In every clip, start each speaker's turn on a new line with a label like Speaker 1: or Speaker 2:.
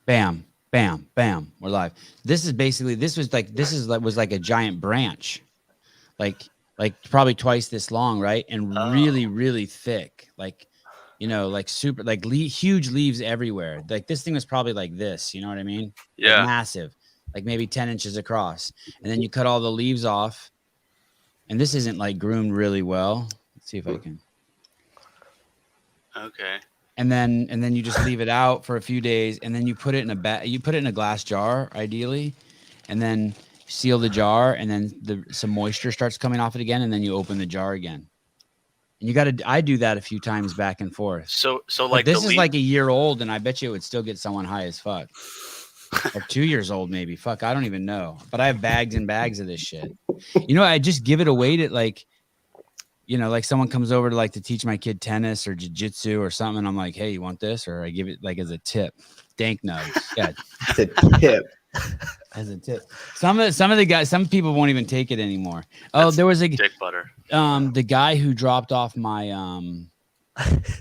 Speaker 1: Bam, bam, bam. We're live. This is basically was like a giant branch, like probably twice this long, right? And really,
Speaker 2: Oh,
Speaker 1: really thick, like like super, like huge leaves everywhere. Like this thing was probably like this, you know what I mean? Like
Speaker 2: yeah.
Speaker 1: massive, like maybe 10 inches across. And then you cut all the leaves off, and this isn't like groomed really well. Let's see if I can.
Speaker 2: Okay.
Speaker 1: And then you just leave it out for a few days, and then you put it in you put it in a glass jar ideally, and then seal the jar, and then some moisture starts coming off it again, and then you open the jar again. And I do that a few times back and forth.
Speaker 2: So
Speaker 1: But
Speaker 2: like the
Speaker 1: this is
Speaker 2: leaf.
Speaker 1: like a year old, and I bet you it would still get someone high as fuck. Or 2 years old, maybe. Fuck, I don't even know. But I have bags and bags of this shit. I just give it away to like someone comes over to like to teach my kid tennis or jiu-jitsu or something. And I'm like, hey, you want this? Or I give it like as a tip. Dank nugs. Yeah.
Speaker 3: It's a tip.
Speaker 1: As a tip. Some of the guys, some people won't even take it anymore. Oh,
Speaker 2: That's
Speaker 1: there was
Speaker 2: dick butter.
Speaker 1: the guy who dropped off my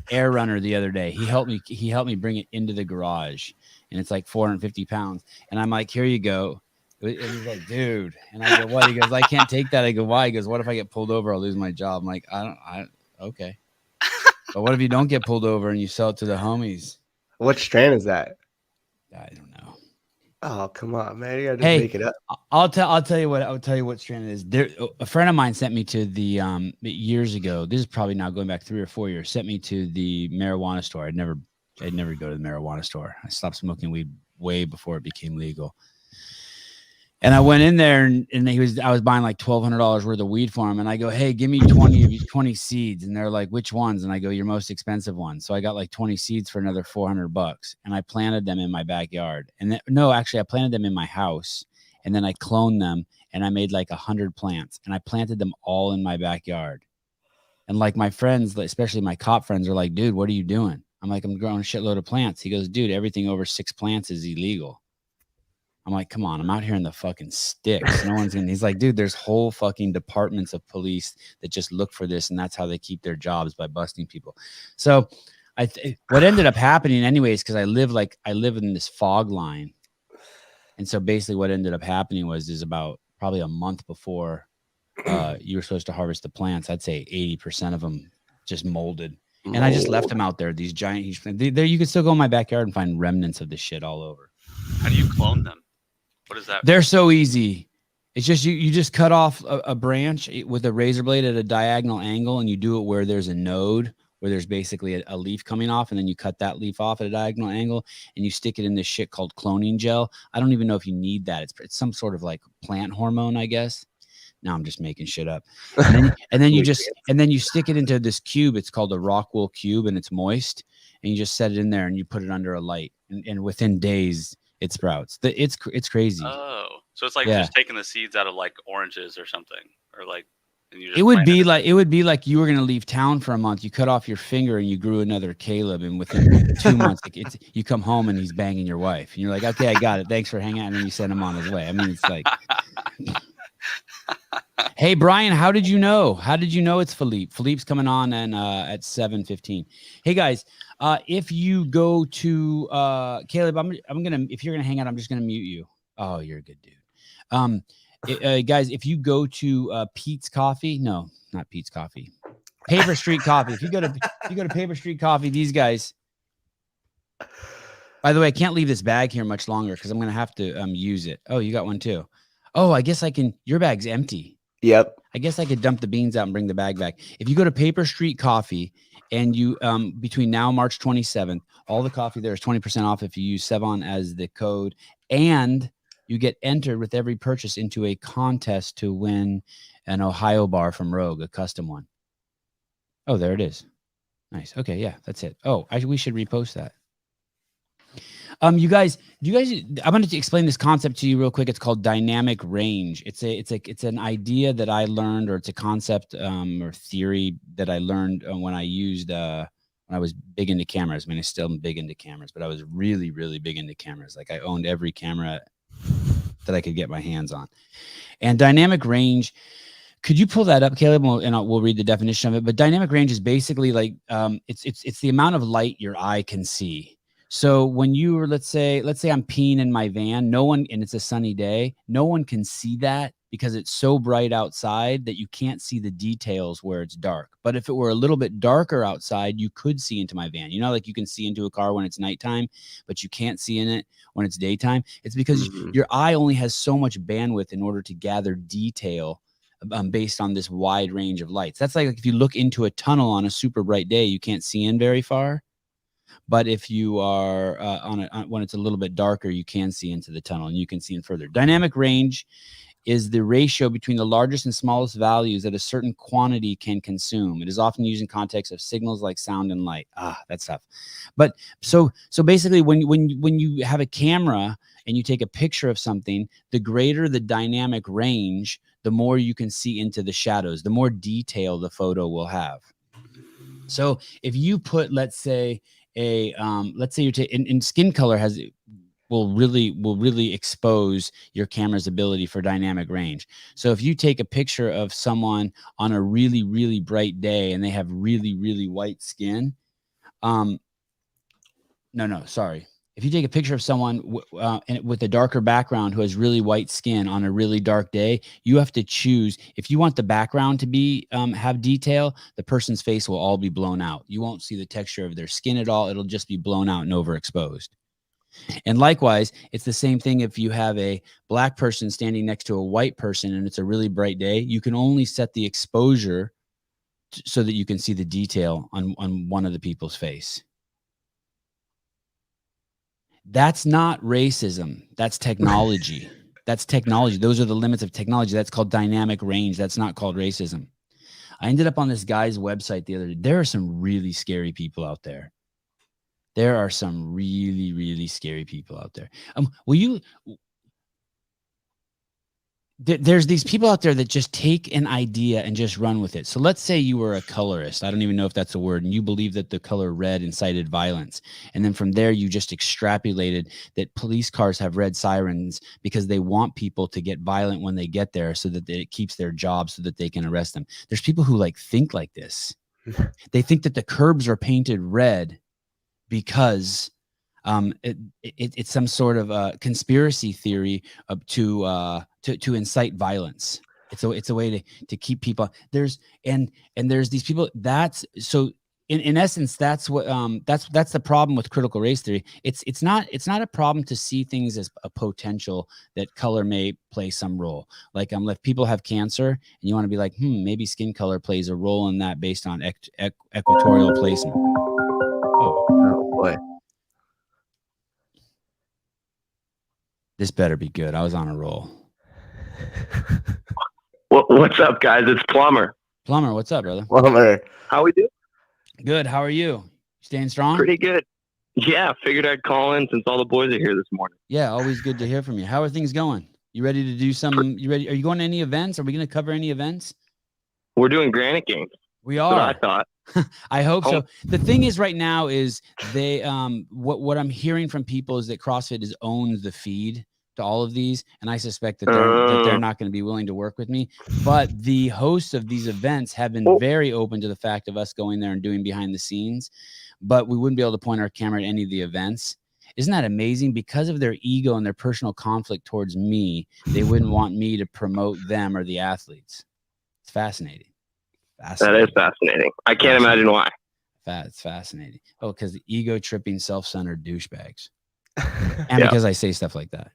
Speaker 1: air runner the other day. He helped me bring it into the garage, and it's like 450 pounds. And I'm like, here you go. And he's like, dude. And I go, what? He goes, I can't take that. I go, why? He goes, what if I get pulled over? I'll lose my job. I'm like, okay. But what if you don't get pulled over and you sell it to the homies?
Speaker 3: What strand is that?
Speaker 1: I don't know.
Speaker 3: Oh, come on, man. You gotta just make it up.
Speaker 1: I'll tell you what strand it is. There, a friend of mine sent me to the years ago. This is probably now going back 3 or 4 years. Sent me to the marijuana store. I'd never go to the marijuana store. I stopped smoking weed way before it became legal. And I went in there, and I was buying like $1,200 worth of weed for him. And I go, hey, give me 20 seeds. And they're like, which ones? And I go, your most expensive ones. So I got like 20 seeds for another $400. And I planted them in my backyard. And no, actually, I planted them in my house. And then I cloned them, and I made like 100 plants. And I planted them all in my backyard. And like my friends, especially my cop friends, are like, dude, what are you doing? I'm like, I'm growing a shitload of plants. He goes, dude, everything over 6 plants is illegal. I'm like, come on, I'm out here in the fucking sticks. No one's gonna. He's like, dude, there's whole fucking departments of police that just look for this, and that's how they keep their jobs, by busting people. So, what ended up happening, anyways, because I live in this fog line, and so basically, what ended up happening is about probably a month before you were supposed to harvest the plants, I'd say 80% of them just molded, and I just left them out there. These giant, huge plants. There, you could still go in my backyard and find remnants of this shit all over.
Speaker 2: How do you clone them? What is that?
Speaker 1: They're so easy. It's just you just cut off a branch with a razor blade at a diagonal angle, and you do it where there's a node, where there's basically a leaf coming off, and then you cut that leaf off at a diagonal angle, and you stick it in this shit called cloning gel. I don't even know if you need that. It's some sort of like plant hormone, I guess. Now I'm just making shit up. And then you stick it into this cube. It's called a rock wool cube, and it's moist, and you just set it in there, and you put it under a light, and within days it sprouts. It's crazy.
Speaker 2: Oh, so it's like just taking the seeds out of like oranges or something, or like. And you just
Speaker 1: it would be like you were gonna leave town for a month. You cut off your finger and you grew another Caleb, and within 2 months, you come home and he's banging your wife, and you're like, okay, I got it. Thanks for hanging out, and then you send him on his way. I mean, it's like. Hey, Brian, how did you know? How did you know it's Philippe? Philippe's coming on and at 7:15. Hey guys, if you go to Caleb, I'm gonna, if you're gonna hang out, I'm just gonna mute you. Oh, you're a good dude. Guys, if you go to Pete's Coffee, no, not Pete's Coffee, Paper Street Coffee. If you go to Paper Street Coffee, these guys. By the way, I can't leave this bag here much longer because I'm gonna have to use it. Oh, you got one too. Oh, I guess I can. Your bag's empty.
Speaker 3: Yep.
Speaker 1: I guess I could dump the beans out and bring the bag back. If you go to Paper Street Coffee and you, between now and March 27th, all the coffee there is 20% off if you use Sevan as the code, and you get entered with every purchase into a contest to win an Ohio bar from Rogue, a custom one. Oh, there it is. Nice. Okay. Yeah, that's it. Oh, we should repost that. You guys, I'm going to explain this concept to you real quick. It's called dynamic range. It's an idea that I learned, or it's a concept or theory that I learned when I was big into cameras. I mean, I still am big into cameras, but I was really, really big into cameras. Like I owned every camera that I could get my hands on. And dynamic range, could you pull that up, Caleb? And we'll read the definition of it. But dynamic range is basically like it's the amount of light your eye can see. So when you were, let's say I'm peeing in my van, and it's a sunny day, no one can see that because it's so bright outside that you can't see the details where it's dark. But if it were a little bit darker outside, you could see into my van. Like you can see into a car when it's nighttime, but you can't see in it when it's daytime. It's because your eye only has so much bandwidth in order to gather detail based on this wide range of lights. That's like if you look into a tunnel on a super bright day, you can't see in very far. But if you are when it's a little bit darker, you can see into the tunnel and you can see in further. Dynamic range is the ratio between the largest and smallest values that a certain quantity can consume. It is often used in context of signals like sound and light. That's tough. But so basically when you have a camera and you take a picture of something, the greater the dynamic range, the more you can see into the shadows, the more detail the photo will have. So if you put, let's say you're in skin color will really expose your camera's ability for dynamic range. So if you take a picture of someone on a really, really bright day and they have really, really white skin, if you take a picture of someone with a darker background who has really white skin on a really dark day, you have to choose. If you want the background to be have detail, the person's face will all be blown out. You won't see the texture of their skin at all. It'll just be blown out and overexposed. And likewise, it's the same thing if you have a black person standing next to a white person and it's a really bright day. You can only set the exposure so that you can see the detail on one of the people's face. That's not racism. That's technology. That's technology. Those are the limits of technology. That's called dynamic range. That's not called racism. I ended up on this guy's website the other day. There are some really scary people out there. There are some really, really scary people out there. There's these people out there that just take an idea and just run with it. So let's say you were a colorist. I don't even know if that's a word. And you believe that the color red incited violence. And then from there, you just extrapolated that police cars have red sirens because they want people to get violent when they get there so that it keeps their job so that they can arrest them. There's people who think like this. They think that the curbs are painted red because it's some sort of conspiracy theory to incite violence. It's a way to keep people. There's these people. That's so in essence, that's what that's the problem with critical race theory. It's not a problem to see things as a potential that color may play some role. Like if people have cancer and you want to be like, maybe skin color plays a role in that based on equatorial placement.
Speaker 3: Oh boy.
Speaker 1: This better be good. I was on a roll.
Speaker 4: What's up, guys? It's Plumber.
Speaker 1: Plumber, what's up, brother?
Speaker 3: Plumber.
Speaker 4: How we doing?
Speaker 1: Good. How are you? Staying strong?
Speaker 4: Pretty good. Yeah, figured I'd call in since all the boys are here this morning.
Speaker 1: Yeah, always good to hear from you. How are things going? You ready to do some? You ready? Are you going to any events? Are we going to cover any events?
Speaker 4: We're doing granite games.
Speaker 1: We are.
Speaker 4: I thought.
Speaker 1: I hope so. The thing is right now is they what I'm hearing from people is that CrossFit owns the feed to all of these, and I suspect that they're not going to be willing to work with me. But the hosts of these events have been very open to the fact of us going there and doing behind the scenes, but we wouldn't be able to point our camera at any of the events. Isn't that amazing? Because of their ego and their personal conflict towards me, they wouldn't want me to promote them or the athletes. It's fascinating.
Speaker 4: That is fascinating. I can't imagine why.
Speaker 1: It's fascinating. Oh, because the ego tripping, self-centered douchebags. And because I say stuff like that.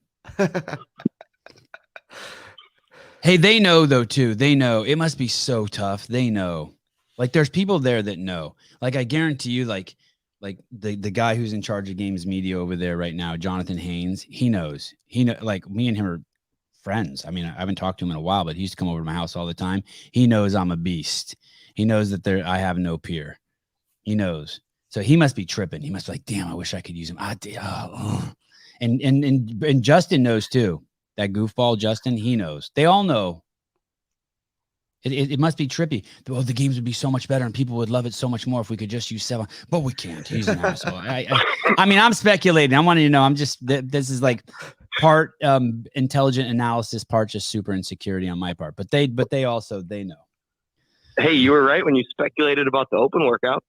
Speaker 1: Hey, they know though too. They know it must be so tough. They know. Like there's people there that know. Like I guarantee you, like the guy who's in charge of games media over there right now, Jonathan Haynes, he knows. Like me and him are friends. I mean, I haven't talked to him in a while, but he used to come over to my house all the time. He knows I'm a beast. He knows that I have no peer. He knows. So he must be tripping. He must be like, damn, I wish I could use him. And Justin knows too. That goofball Justin, he knows. They all know. It must be trippy. Oh, the games would be so much better and people would love it so much more if we could just use Sevan. But we can't. He's an asshole. I mean, I'm speculating. I want you to know. This is like part intelligent analysis, part just super insecurity on my part. But they also know.
Speaker 4: Hey, you were right when you speculated about the open workout.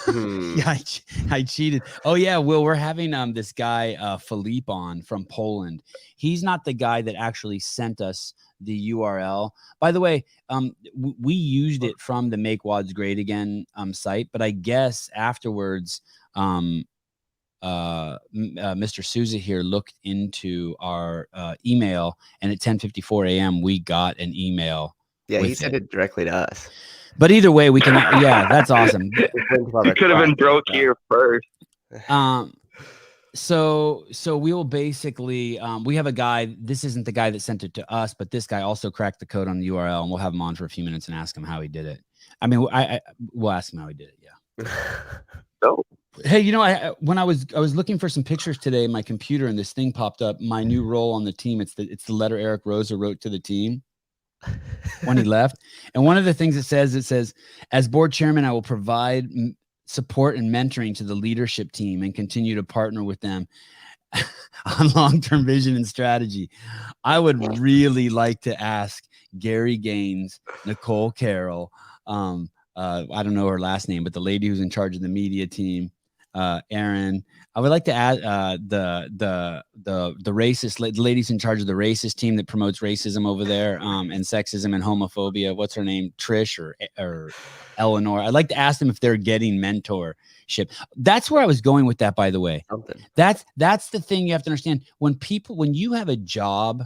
Speaker 1: Yeah, I cheated. Oh yeah, Will, we're having this guy Philippe on from Poland. He's not the guy that actually sent us the URL. By the way, we used it from the Make WODs Great Again site, but I guess afterwards, Mr. Souza here looked into our email, and at 10:54 a.m. we got an email.
Speaker 3: Yeah, he sent it directly to us.
Speaker 1: But either way, we can. Yeah, that's awesome.
Speaker 4: It could have been broke here first.
Speaker 1: So we will basically we have a guy. This isn't the guy that sent it to us, but this guy also cracked the code on the URL, and we'll have him on for a few minutes and ask him how he did it. I mean, we'll ask him how he did it. Yeah.
Speaker 4: Oh.
Speaker 1: Hey, you know, when I was looking for some pictures today in my computer, and this thing popped up. My new role on the team. It's the letter Eric Rosa wrote to the team when he left. And one of the things it says, as board chairman, I will provide support and mentoring to the leadership team and continue to partner with them on long-term vision and strategy. I would really like to ask Gary Gaines, Nicole Carroll, I don't know her last name, but the lady who's in charge of the media team, Aaron. I would like to add the racist the ladies in charge of the racist team that promotes racism over there, and sexism and homophobia. What's her name? Trish or Eleanor. I'd like to ask them if they're getting mentorship. That's where I was going with that, by the way. That's the thing you have to understand. When you have a job,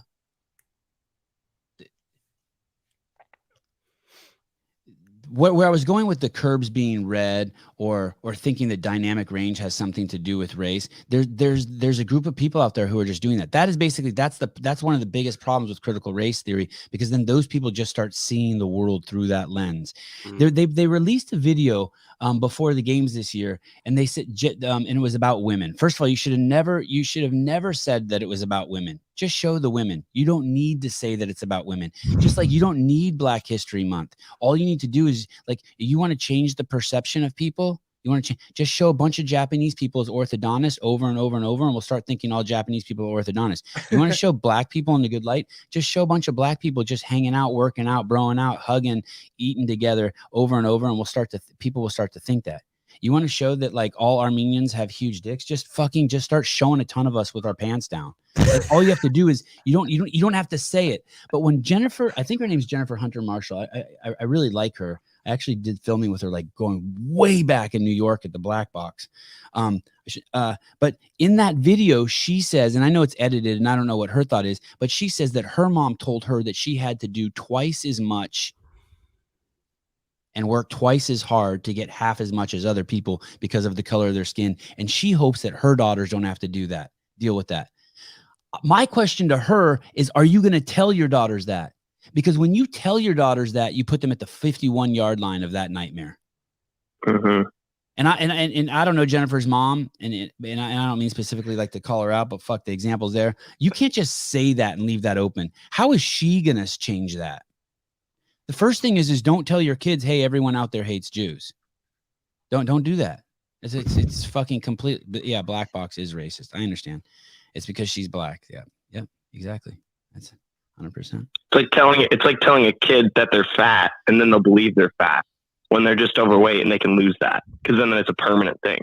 Speaker 1: where I was going with the curbs being red, or thinking that dynamic range has something to do with race, there's a group of people out there who are just doing that. That is basically that's one of the biggest problems with critical race theory, because then those people just start seeing the world through that lens. They released a video before the games this year, and they said and it was about women. First of all, you should have never said that it was about women. Just show the women. You don't need to say that it's about women. Just like you don't need Black History Month. All you need to do is, like, you want to change the perception of people. You want to just show a bunch of Japanese people as orthodontists over and over and over, and we'll start thinking all Japanese people are orthodontists. You want to show Black people in the good light? Just show a bunch of Black people just hanging out, working out, broing out, hugging, eating together over and over, and people will start to think that. You want to show that, like, all Armenians have huge dicks? Just start showing a ton of us with our pants down. Like, all you have to do is you don't have to say it. But when Jennifer, I think her name's Jennifer Hunter Marshall. I really like her. I actually did filming with her, like, going way back in New York at the Black Box. But in that video, she says, and I know it's edited and I don't know what her thought is, but she says that her mom told her that she had to do twice as much and work twice as hard to get half as much as other people because of the color of their skin. And she hopes that her daughters don't have to deal with that. My question to her is, are you going to tell your daughters that? Because when you tell your daughters that, you put them at the 51-yard line of that nightmare.
Speaker 4: Mm-hmm.
Speaker 1: And I don't know Jennifer's mom, and I don't mean specifically like to call her out, but fuck, the example's there. You can't just say that and leave that open. How is she going to change that? The first thing is don't tell your kids, hey, everyone out there hates Jews. Don't do that. It's fucking complete. But yeah, Black Box is racist. I understand. It's because she's Black. Yeah, exactly. That's 100%.
Speaker 4: It's like telling a kid that they're fat, and then they'll believe they're fat when they're just overweight, and they can lose that, because then it's a permanent thing.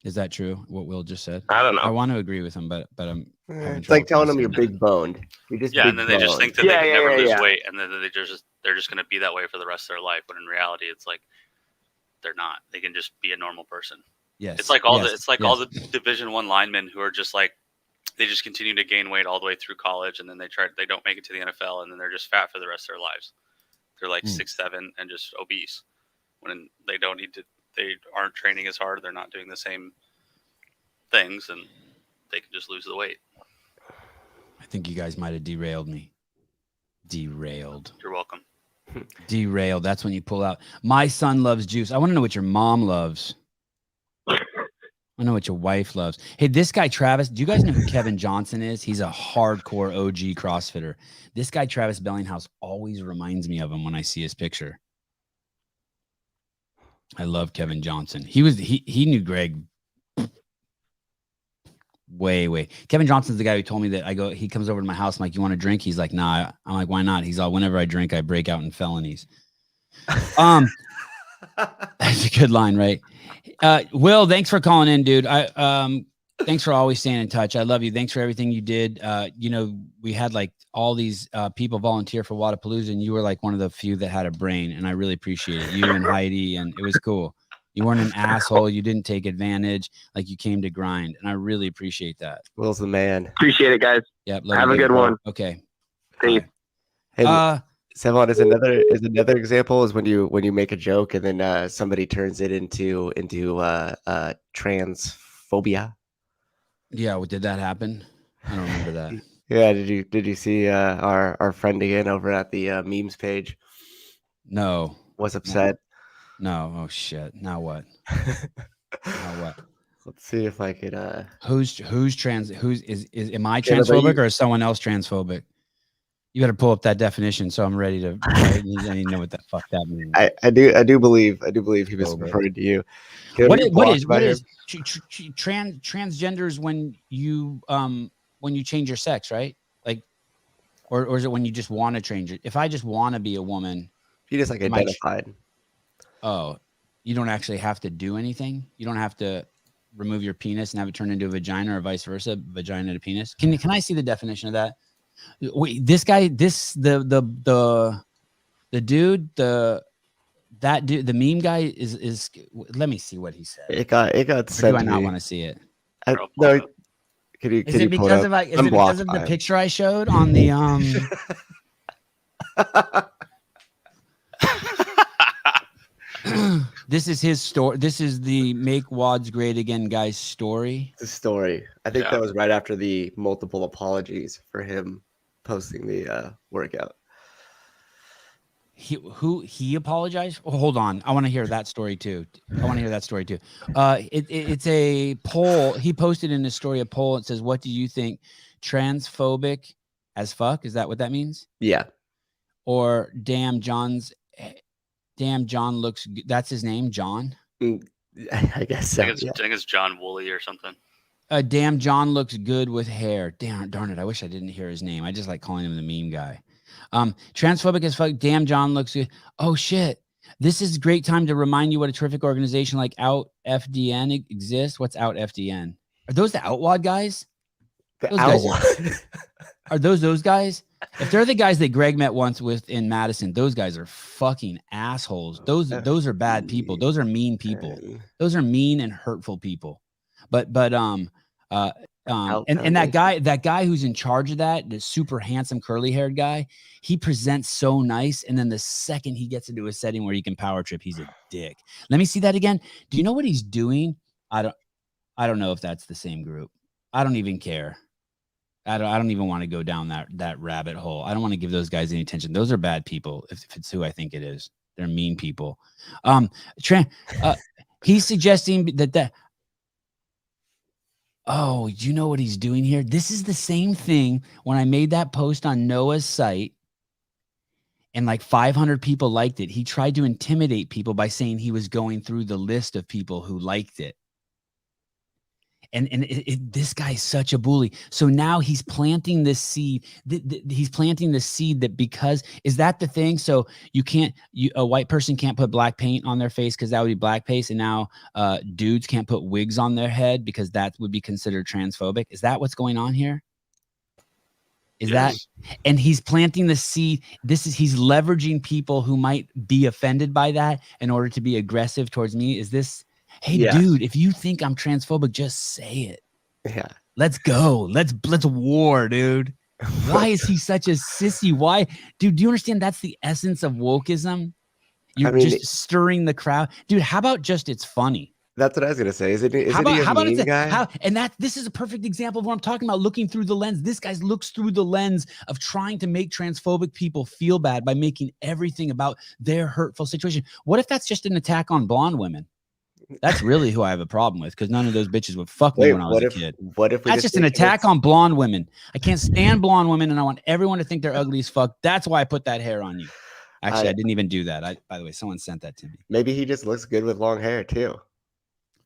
Speaker 1: Is that true? What Will just said?
Speaker 4: I don't know.
Speaker 1: I want to agree with him, but I'm.
Speaker 3: It's like telling them you're big boned. You're just
Speaker 2: and then they just think that they can never lose weight, and then they're just going to be that way for the rest of their life. But in reality, it's like they're not. They can just be a normal person.
Speaker 1: Yes.
Speaker 2: It's like all the Division I linemen who are just like, they just continue to gain weight all the way through college, and then they don't make it to the NFL, and then they're just fat for the rest of their lives. They're like 6'7" and just obese when they don't need to. They aren't training as hard. They're not doing the same things, and they can just lose the weight.
Speaker 1: I think you guys might have derailed me. Derailed.
Speaker 2: You're welcome.
Speaker 1: Derailed. That's when you pull out. My son loves juice. I want to know what your mom loves. I know what your wife loves. Hey, this guy, Travis, do you guys know who Kevin Johnson is? He's a hardcore OG CrossFitter. This guy, Travis Bellinghouse, always reminds me of him when I see his picture. I love Kevin Johnson. He knew Greg way. Kevin Johnson's the guy who told me that he comes over to my house. I'm like, you want a drink? He's like, nah. I'm like, why not? He's all, whenever I drink, I break out in felonies. That's a good line, right? Will, thanks for calling in, dude. Thanks for always staying in touch. I love you. Thanks for everything you did. We had like all these people volunteer for Wadapalooza, and you were like one of the few that had a brain, and I really appreciate it. You and Heidi, and it was cool. You weren't an asshole. You didn't take advantage. Like, you came to grind, and I really appreciate that.
Speaker 3: Will's the man.
Speaker 4: Appreciate it, guys.
Speaker 1: Yep.
Speaker 4: Have a good one.
Speaker 1: Okay.
Speaker 4: Peace.
Speaker 3: Hey, Sevan, is another example is when you make a joke and then somebody turns it into transphobia.
Speaker 1: Yeah. Did that happen? I don't remember that.
Speaker 3: Yeah. Did you see our friend again over at the memes page?
Speaker 1: No.
Speaker 3: Was upset.
Speaker 1: No. Oh shit. Now what? Now what?
Speaker 3: Let's see if I could.
Speaker 1: Who's trans? Am I transphobic or is someone else transphobic? You better pull up that definition so I'm ready to. I need to know what the fuck that means.
Speaker 3: I do believe he was referring to you.
Speaker 1: What is transgenders when you change your sex, right? Like, or is it when you just want to change it? If I just want to be a woman,
Speaker 3: you just like identified.
Speaker 1: Oh, you don't actually have to do anything. You don't have to remove your penis and have it turn into a vagina, or vice versa, vagina to penis. Can I see the definition of that? Wait, this guy, the dude, that dude, the meme guy is. Let me see what he said.
Speaker 3: It got sent.
Speaker 1: Do I not want to see it?
Speaker 3: No.
Speaker 1: Is it because of the picture I showed on the This is his story. This is the Make Wads Great Again guy's story.
Speaker 3: The story. I think that was right after the multiple apologies for him posting the workout.
Speaker 1: He apologized? Oh, hold on. I want to hear that story too. It's a poll. He posted in his story a poll. It says, "What do you think? Transphobic as fuck?" Is that what that means?
Speaker 3: Yeah.
Speaker 1: Or damn John looks. That's his name, John.
Speaker 3: I guess so.
Speaker 2: I think it's John Woolley or something.
Speaker 1: Damn John looks good with hair. Darn it! I wish I didn't hear his name. I just like calling him the meme guy. Transphobic as fuck. Damn John looks good. Oh shit! This is a great time to remind you what a terrific organization like Out FDN exists. What's Out FDN? Are those the outlawed guys? Are those guys? If they're the guys that Greg met once with in Madison, those guys are fucking assholes. Those are bad people. Those are mean people. Those are mean and hurtful people. And that guy who's in charge of that, the super handsome curly haired guy, he presents so nice, and then the second he gets into a setting where he can power trip, he's a dick. Let me see that again. Do you know what he's doing? I don't know if that's the same group. I don't even care. I don't even want to go down that rabbit hole. I don't want to give those guys any attention. Those are bad people. If it's who I think it is, they're mean people. He's suggesting that. Oh, you know what he's doing here? This is the same thing when I made that post on Noah's site and like 500 people liked it. He tried to intimidate people by saying he was going through the list of people who liked it. And this guy's such a bully. So now he's planting this seed. He's planting the seed that because is that the thing? So a white person can't put black paint on their face because that would be blackface, and now dudes can't put wigs on their head because that would be considered transphobic. Is that what's going on here? And he's planting the seed. He's leveraging people who might be offended by that in order to be aggressive towards me. Is this? Hey, dude, if you think I'm transphobic, just say it.
Speaker 3: Yeah.
Speaker 1: Let's go. Let's war, dude. Why is he such a sissy? Why? Dude, do you understand that's the essence of wokism? You're just stirring the crowd. Dude, how about just it's funny?
Speaker 3: That's what I was going to say. Is it a meme guy?
Speaker 1: This is a perfect example of what I'm talking about, looking through the lens. This guy looks through the lens of trying to make transphobic people feel bad by making everything about their hurtful situation. What if that's just an attack on blonde women? That's really who I have a problem with, because none of those bitches would fuck me when I was a kid.
Speaker 3: What if
Speaker 1: that's just an attack on blonde women? I can't stand blonde women, and I want everyone to think they're ugly as fuck. That's why I put that hair on you. Actually, I didn't even do that. By the way, someone sent that to me.
Speaker 3: Maybe he just looks good with long hair too.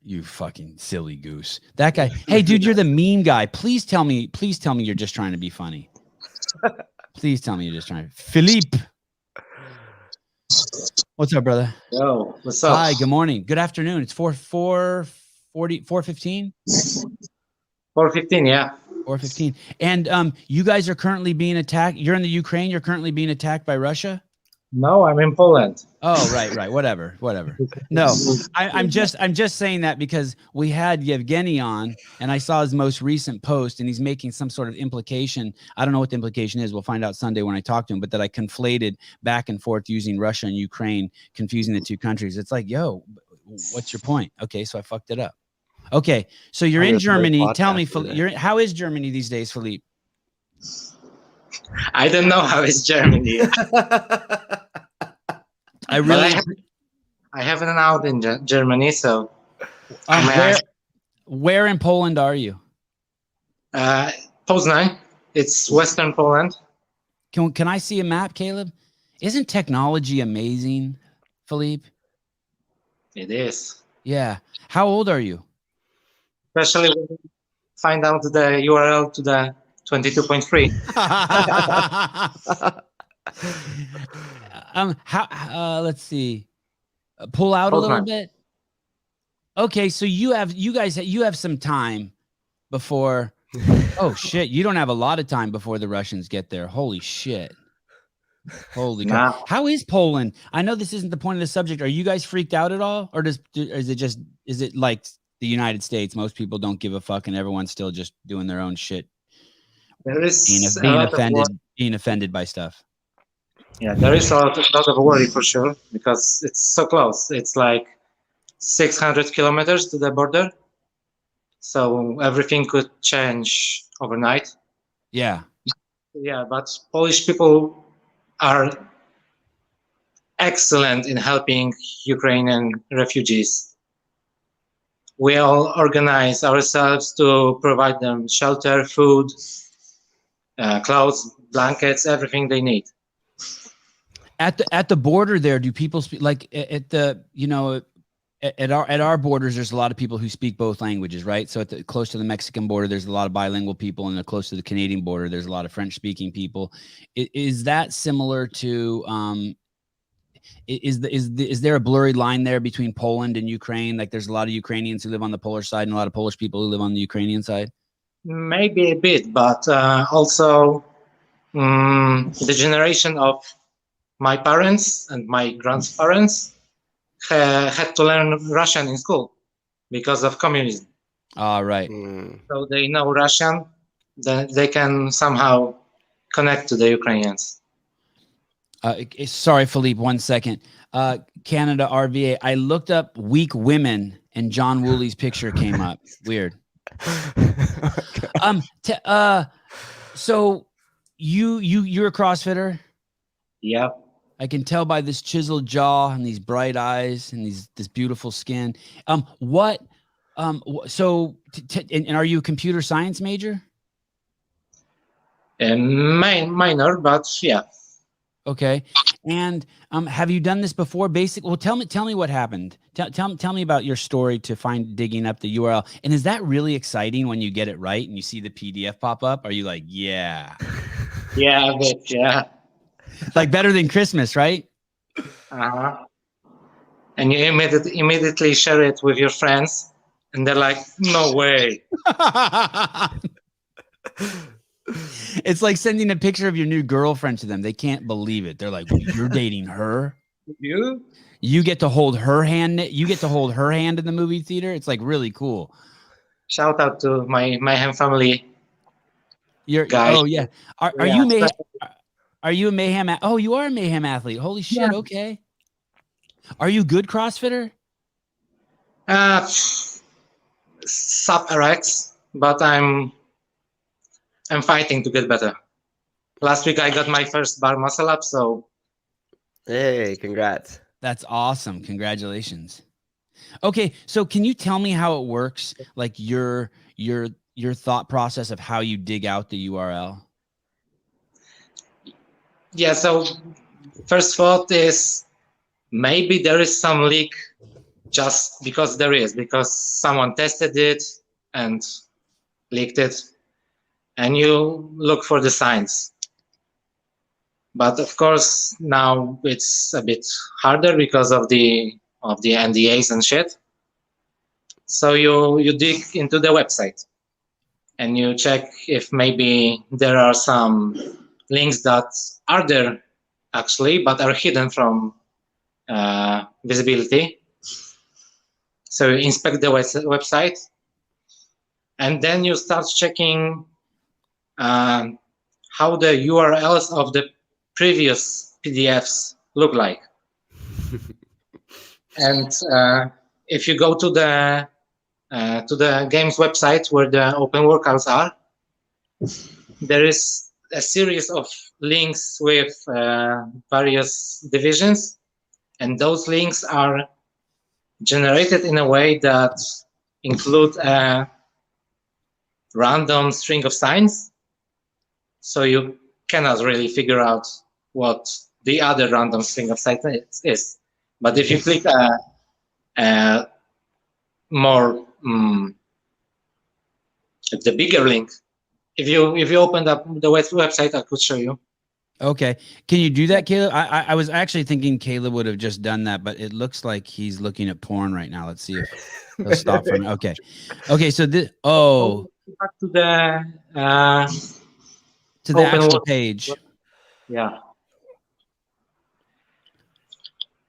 Speaker 1: You fucking silly goose. That guy. Hey, dude, you're the meme guy. Please tell me you're just trying to be funny. Please tell me you're just trying. Philippe. What's up, brother?
Speaker 5: Yo, what's up?
Speaker 1: Hi, good morning. Good afternoon. It's 4:15.
Speaker 5: 4:15, yeah.
Speaker 1: 4:15. And you guys are currently being attacked. You're in the Ukraine. You're currently being attacked by Russia.
Speaker 5: No, I'm in Poland.
Speaker 1: Oh, right. Whatever. No, I'm just saying that because we had Yevgeny on, and I saw his most recent post, and he's making some sort of implication. I don't know what the implication is. We'll find out Sunday when I talk to him. But that I conflated back and forth using Russia and Ukraine, confusing the two countries. It's like, yo, what's your point? Okay, so I fucked it up. Okay, so you're in Germany. Tell me, how is Germany these days, Philippe?
Speaker 5: I don't know how it's Germany.
Speaker 1: I really.
Speaker 5: I haven't been out in Germany, so.
Speaker 1: Where in Poland are you?
Speaker 5: Poznań. It's Western Poland.
Speaker 1: Can I see a map, Caleb? Isn't technology amazing, Philippe?
Speaker 5: It is.
Speaker 1: Yeah. How old are you?
Speaker 5: Especially when you find out the URL to the 22.3.
Speaker 1: Let's see. Pull out a little bit. Okay, so you have some time before. Oh shit, you don't have a lot of time before the Russians get there. Holy shit. Holy crap. How is Poland? I know this isn't the point of the subject. Are you guys freaked out at all? Or is it like the United States? Most people don't give a fuck and everyone's still just doing their own shit.
Speaker 5: There is
Speaker 1: being offended by stuff.
Speaker 5: Yeah, there is a lot of worry for sure because it's so close. It's like 600 kilometers to the border. So everything could change overnight.
Speaker 1: Yeah.
Speaker 5: Yeah, but Polish people are excellent in helping Ukrainian refugees. We all organize ourselves to provide them shelter, food, clothes, blankets, everything they need.
Speaker 1: At the border there, do people speak like at our borders? There's a lot of people who speak both languages, right? So close to the Mexican border, there's a lot of bilingual people, and close to the Canadian border, there's a lot of French-speaking people. Is that similar to? Is there a blurry line there between Poland and Ukraine? Like there's a lot of Ukrainians who live on the Polish side and a lot of Polish people who live on the Ukrainian side.
Speaker 5: Maybe a bit, but also the generation of my parents and my grandparents had to learn Russian in school because of communism.
Speaker 1: Right.
Speaker 5: So they know Russian, then they can somehow connect to the Ukrainians.
Speaker 1: Sorry, Philippe, 1 second. Canada RVA. I looked up weak women and John Woolley's picture came up. Weird. So you're a CrossFitter?
Speaker 5: Yeah.
Speaker 1: I can tell by this chiseled jaw and these bright eyes and this beautiful skin. And are you a computer science major?
Speaker 5: Minor, but yeah.
Speaker 1: Okay. And have you done this before? Well, tell me what happened. Tell me about your story to digging up the URL. And is that really exciting when you get it right and you see the PDF pop up? Are you like, yeah?
Speaker 5: Yeah, a bit, yeah.
Speaker 1: Like better than Christmas, right?
Speaker 5: And you immediately share it with your friends, and they're like, "No way!"
Speaker 1: It's like sending a picture of your new girlfriend to them. They can't believe it. They're like, "You're dating her? You get to hold her hand. You get to hold her hand in the movie theater. It's like really cool."
Speaker 5: Shout out to my Mayhem family.
Speaker 1: Guys. Oh yeah. Are you Mayhem? Are you a Mayhem? Oh, you are a Mayhem athlete. Holy shit. Yeah. Okay. Are you good CrossFitter?
Speaker 5: Sub RX, but I'm fighting to get better. Last week I got my first bar muscle up, so.
Speaker 3: Hey, congrats.
Speaker 1: That's awesome. Congratulations. Okay, so can you tell me how it works? Like your thought process of how you dig out the URL?
Speaker 5: Yeah, so first thought is maybe there is some leak just because someone tested it and leaked it, and you look for the signs. But of course, now it's a bit harder because of the NDAs and shit. So you dig into the website and you check if maybe there are some links that are there actually, but are hidden from visibility. So you inspect the website, and then you start checking how the URLs of the previous PDFs look like. And if you go to the game's website where the open workouts are, there is a series of links with various divisions, and those links are generated in a way that include a random string of signs, so you cannot really figure out what the other random string of signs is. But if you click more the bigger link, if you opened up the website, I could show you.
Speaker 1: Okay. Can you do that, Caleb? I was actually thinking Caleb would have just done that, but it looks like he's looking at porn right now. Let's see if he'll stop for me. Okay. Okay. So this,
Speaker 5: Back to the
Speaker 1: actual page.
Speaker 5: Yeah.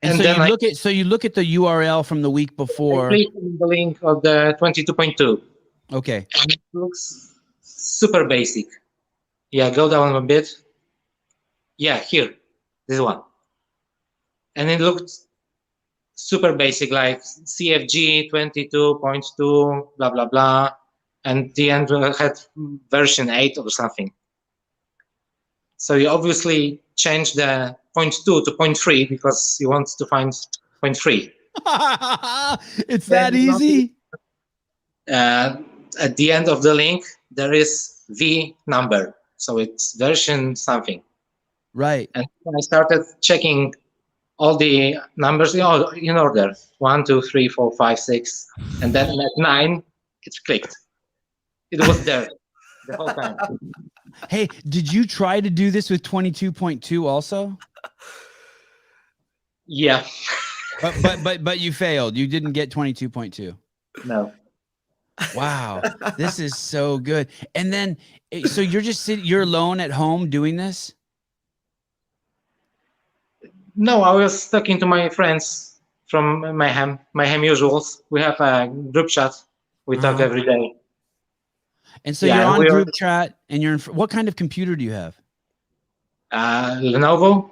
Speaker 1: And so you look at the URL from the week before.
Speaker 5: I click on the link of the 22.2.
Speaker 1: Okay.
Speaker 5: And it looks super basic. Yeah, go down a bit. Yeah, here, this one. And it looked super basic, like CFG 22.2, blah, blah, blah. And the end had version 8 or something. So you obviously change the 0.2 to 0.3 because you want to find 0.3.
Speaker 1: It's that easy.
Speaker 5: At the end of the link, there is V number. So it's version something.
Speaker 1: Right.
Speaker 5: And I started checking all the numbers in order. 1, 2, 3, 4, 5, 6. And then at 9, it clicked. It was there the whole time.
Speaker 1: Hey, did you try to do this with 22.2 also?
Speaker 5: Yeah.
Speaker 1: But you failed. You didn't get 22.2.
Speaker 5: No.
Speaker 1: Wow. This is so good. And then, so you're just you're alone at home doing this?
Speaker 5: No, I was talking to my friends from Mayhem Usuals. We have a group chat. We talk every day.
Speaker 1: And so you're on group chat, and you're in. What kind of computer do you have?
Speaker 5: Lenovo.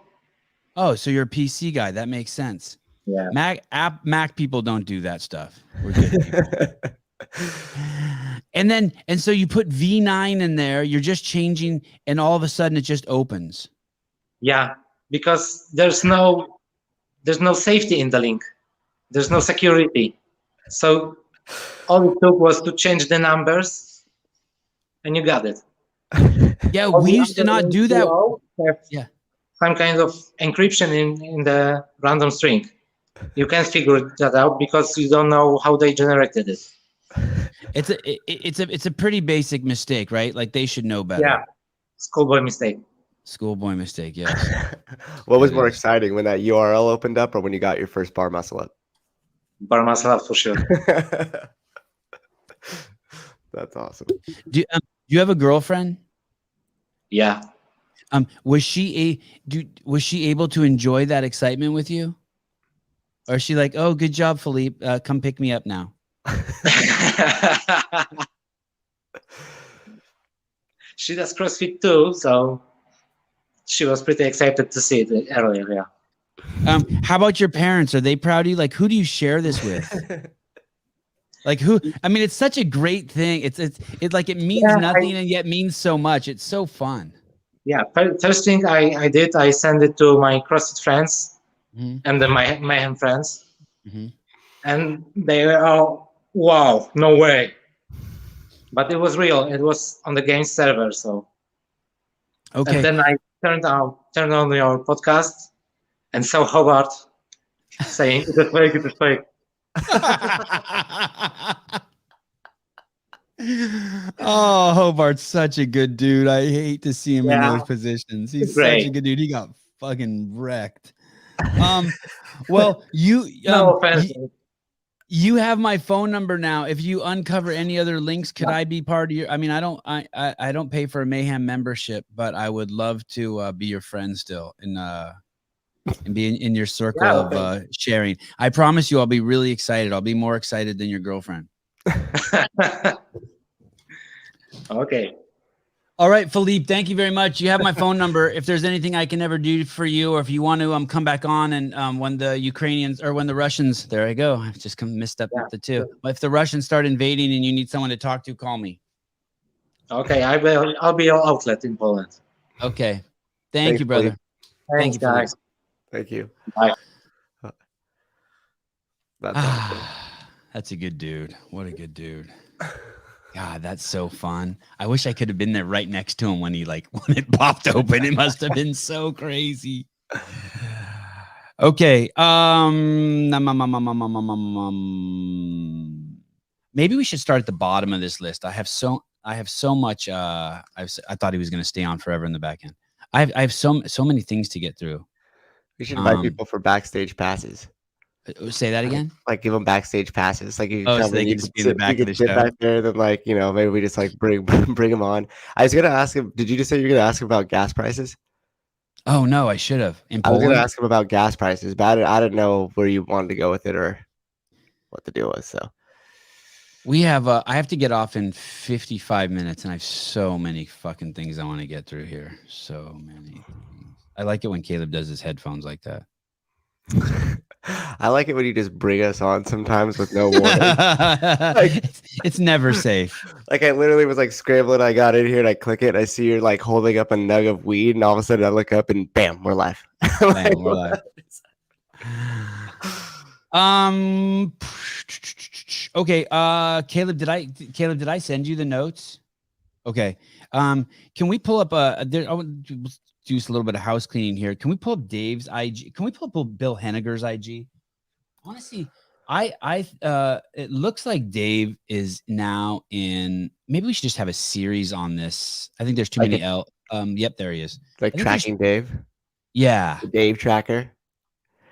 Speaker 1: Oh, so you're a PC guy. That makes sense.
Speaker 5: Yeah.
Speaker 1: Mac people don't do that stuff. We're good people. And so you put V9 in there. You're just changing, and all of a sudden it just opens.
Speaker 5: Yeah, because there's no safety in the link. There's no security. So all it took was to change the numbers, and you got it.
Speaker 1: Yeah, we used to not do that.
Speaker 5: Yeah, some kind of encryption in the random string. You can't figure that out because you don't know how they generated it.
Speaker 1: It's a pretty basic mistake, right? Like they should know better.
Speaker 5: Yeah, schoolboy mistake.
Speaker 1: Schoolboy mistake, yes.
Speaker 3: What was more exciting, when that URL opened up or when you got your first bar muscle up?
Speaker 5: Bar muscle up for sure.
Speaker 3: That's awesome.
Speaker 1: Do you have a girlfriend?
Speaker 5: Yeah.
Speaker 1: Was she able to enjoy that excitement with you? Or is she like, oh, good job, Philippe. Come pick me up now.
Speaker 5: She does CrossFit too, so she was pretty excited to see it earlier. Yeah.
Speaker 1: How about your parents? Are they proud of you? Like, who do you share this with? Like who? I mean, it's such a great thing. It's like it means nothing and yet means so much. It's so fun.
Speaker 5: Yeah. First thing I did, I sent it to my CrossFit friends and then my Mayhem friends, and they were all, wow, no way. But it was real. It was on the game server. So
Speaker 1: okay.
Speaker 5: And then I turned on your podcast and saw Howard saying, "It is fake. It is fake."
Speaker 1: Oh, Hobart's such a good dude. I hate to see him in
Speaker 5: Yeah.
Speaker 1: those positions. He's
Speaker 5: Great.
Speaker 1: such a good dude. He got fucking wrecked. Well,
Speaker 5: No offense.
Speaker 1: you have my phone number now. If you uncover any other links, could I be part of your? I mean, I don't pay for a Mayhem membership, but I would love to be your friend still and be in your circle of sharing. I promise you, I'll be really excited. I'll be more excited than your girlfriend.
Speaker 5: Okay.
Speaker 1: All right, Philippe, thank you very much. You have my phone number. If there's anything I can ever do for you, or if you want to come back on and when the Ukrainians or when the Russians, there I go. I've just missed up the two. But if the Russians start invading and you need someone to talk to, call me.
Speaker 5: Okay, I'll be your outlet in Poland.
Speaker 1: Okay. Thanks you, brother.
Speaker 5: Thanks,
Speaker 1: Thank you,
Speaker 5: guys.
Speaker 3: Thank you.
Speaker 5: Bye.
Speaker 3: That's awesome.
Speaker 1: That's a good dude. What a good dude. God, that's so fun. I wish I could have been there right next to him when when it popped open. It must have been so crazy. Okay. Maybe we should start at the bottom of this list. I have so much. I thought he was going to stay on forever in the back end. I have so many things to get through.
Speaker 3: We should invite people for backstage passes.
Speaker 1: Say that again.
Speaker 3: Like give them backstage passes. Like you can
Speaker 1: so
Speaker 3: come
Speaker 1: they
Speaker 3: and
Speaker 1: can just be in the back of the
Speaker 3: sit
Speaker 1: show.
Speaker 3: back there. Then maybe we just bring them on. I was gonna ask him. Did you just say you're gonna ask him about gas prices?
Speaker 1: Oh no, I should have. In
Speaker 3: I was
Speaker 1: Poland?
Speaker 3: gonna ask him about gas prices, but I didn't know where you wanted to go with it or what the deal was. So
Speaker 1: we have. I have to get off in 55 minutes, and I have so many fucking things I want to get through here. So many things. I like it when Caleb does his headphones like that.
Speaker 3: I like it when you just bring us on sometimes with no warning.
Speaker 1: It's never safe.
Speaker 3: Like I literally was scrambling. I got in here and I click it. And I see you're holding up a nug of weed, and all of a sudden I look up and bam, we're live.
Speaker 1: Bam, we're live. Okay. Caleb, did I send you the notes? Okay. Can we pull up do a little bit of house cleaning here. Can we pull up Dave's IG? Can we pull up Bill Henniger's IG? I want to see. It looks like Dave is now in. Maybe we should just have a series on this. I think there's too many Yep, there he is.
Speaker 3: Tracking Dave.
Speaker 1: Yeah,
Speaker 3: the Dave tracker.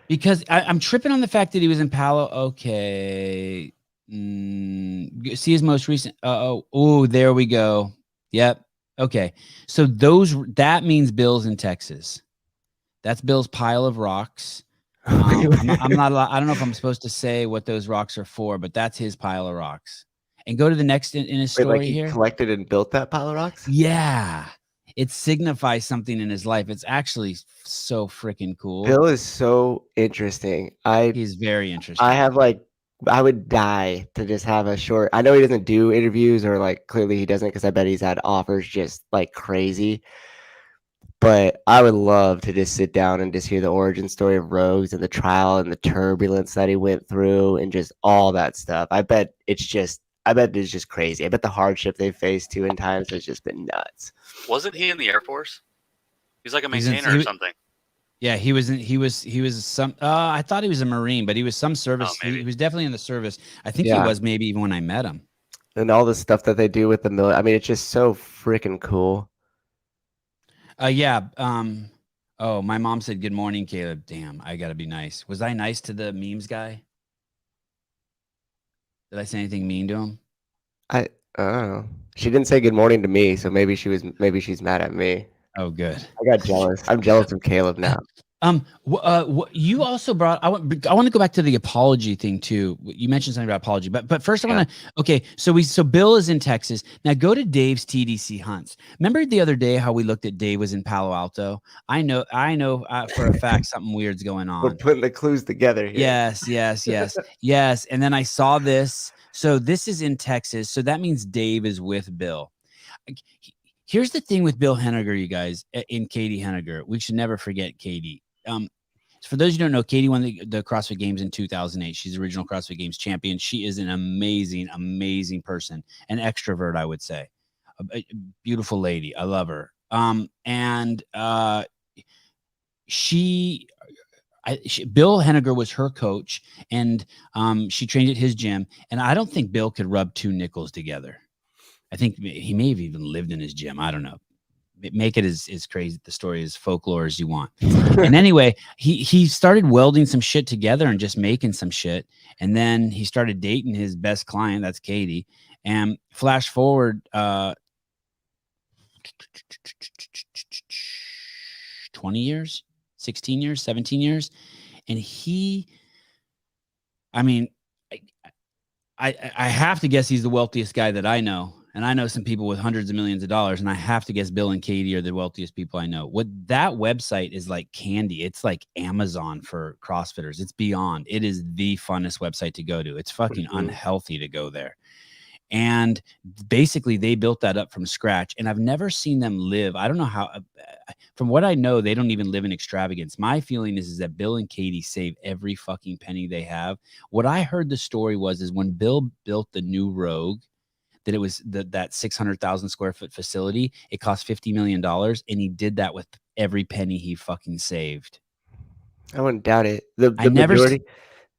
Speaker 1: Because I'm tripping on the fact that he was in Palo. Okay, see his most recent. Oh, there we go. Yep. Okay, so that means Bill's in Texas. That's Bill's pile of rocks. I'm not. I don't know if I'm supposed to say what those rocks are for, but that's his pile of rocks. And go to the next in his story
Speaker 3: he
Speaker 1: here.
Speaker 3: Collected and built that pile of rocks.
Speaker 1: Yeah, it signifies something in his life. It's actually so freaking cool.
Speaker 3: Bill is so interesting.
Speaker 1: He's very interesting.
Speaker 3: I would die to just have a short. I know he doesn't do interviews or clearly he doesn't because I bet he's had offers just crazy. But I would love to just sit down and just hear the origin story of Rogues and the trial and the turbulence that he went through and just all that stuff. I bet it's just crazy. I bet the hardship they faced too in times has just been nuts.
Speaker 2: Wasn't he in the Air Force? He's like a maintainer or something.
Speaker 1: Yeah, he was some. I thought he was a Marine, but he was some service. He was definitely in the service. I think he was maybe even when I met him.
Speaker 3: And all the stuff that they do with the military. I mean, it's just so freaking cool.
Speaker 1: Yeah. Oh, my mom said, "Good morning, Caleb." Damn, I gotta be nice. Was I nice to the memes guy? Did I say anything mean to him?
Speaker 3: I don't know. She didn't say good morning to me, so maybe she's mad at me.
Speaker 1: Oh, good.
Speaker 3: I got jealous. I'm jealous of Caleb now.
Speaker 1: You also brought. I want to go back to the apology thing too. You mentioned something about apology, but first I want to. Okay, so Bill is in Texas now. Go to Dave's TDC hunts. Remember the other day how we looked at Dave was in Palo Alto? I know for a fact something weird's going on.
Speaker 3: We're putting the clues together here.
Speaker 1: Yes. And then I saw this. So this is in Texas. So that means Dave is with Bill. Here's the thing with Bill Henniger, you guys, in Katie Henniger. We should never forget Katie. For those who don't know, Katie won the CrossFit Games in 2008. She's the original CrossFit Games champion. She is an amazing, amazing person, an extrovert, I would say. A beautiful lady. I love her. Bill Henniger was her coach, and she trained at his gym. And I don't think Bill could rub two nickels together. I think he may have even lived in his gym. I don't know. Make it as crazy the story as folklore as you want. And anyway, he started welding some shit together and just making some shit. And then he started dating his best client, that's Katie. And flash forward 20 years, 16 years, 17 years. And I have to guess he's the wealthiest guy that I know. And I know some people with hundreds of millions of dollars, and I have to guess Bill and Katie are the wealthiest people I know. What that website is like candy. It's like Amazon for CrossFitters. It's beyond. It is the funnest website to go to. It's fucking unhealthy to go there. And basically, they built that up from scratch. And I've never seen them live. I don't know how. From what I know, they don't even live in extravagance. My feeling is that Bill and Katie save every fucking penny they have. What I heard the story is when Bill built the new Rogue, that it was that 600,000 square foot facility. It cost $50 million, and he did that with every penny he fucking saved.
Speaker 3: I wouldn't doubt it. The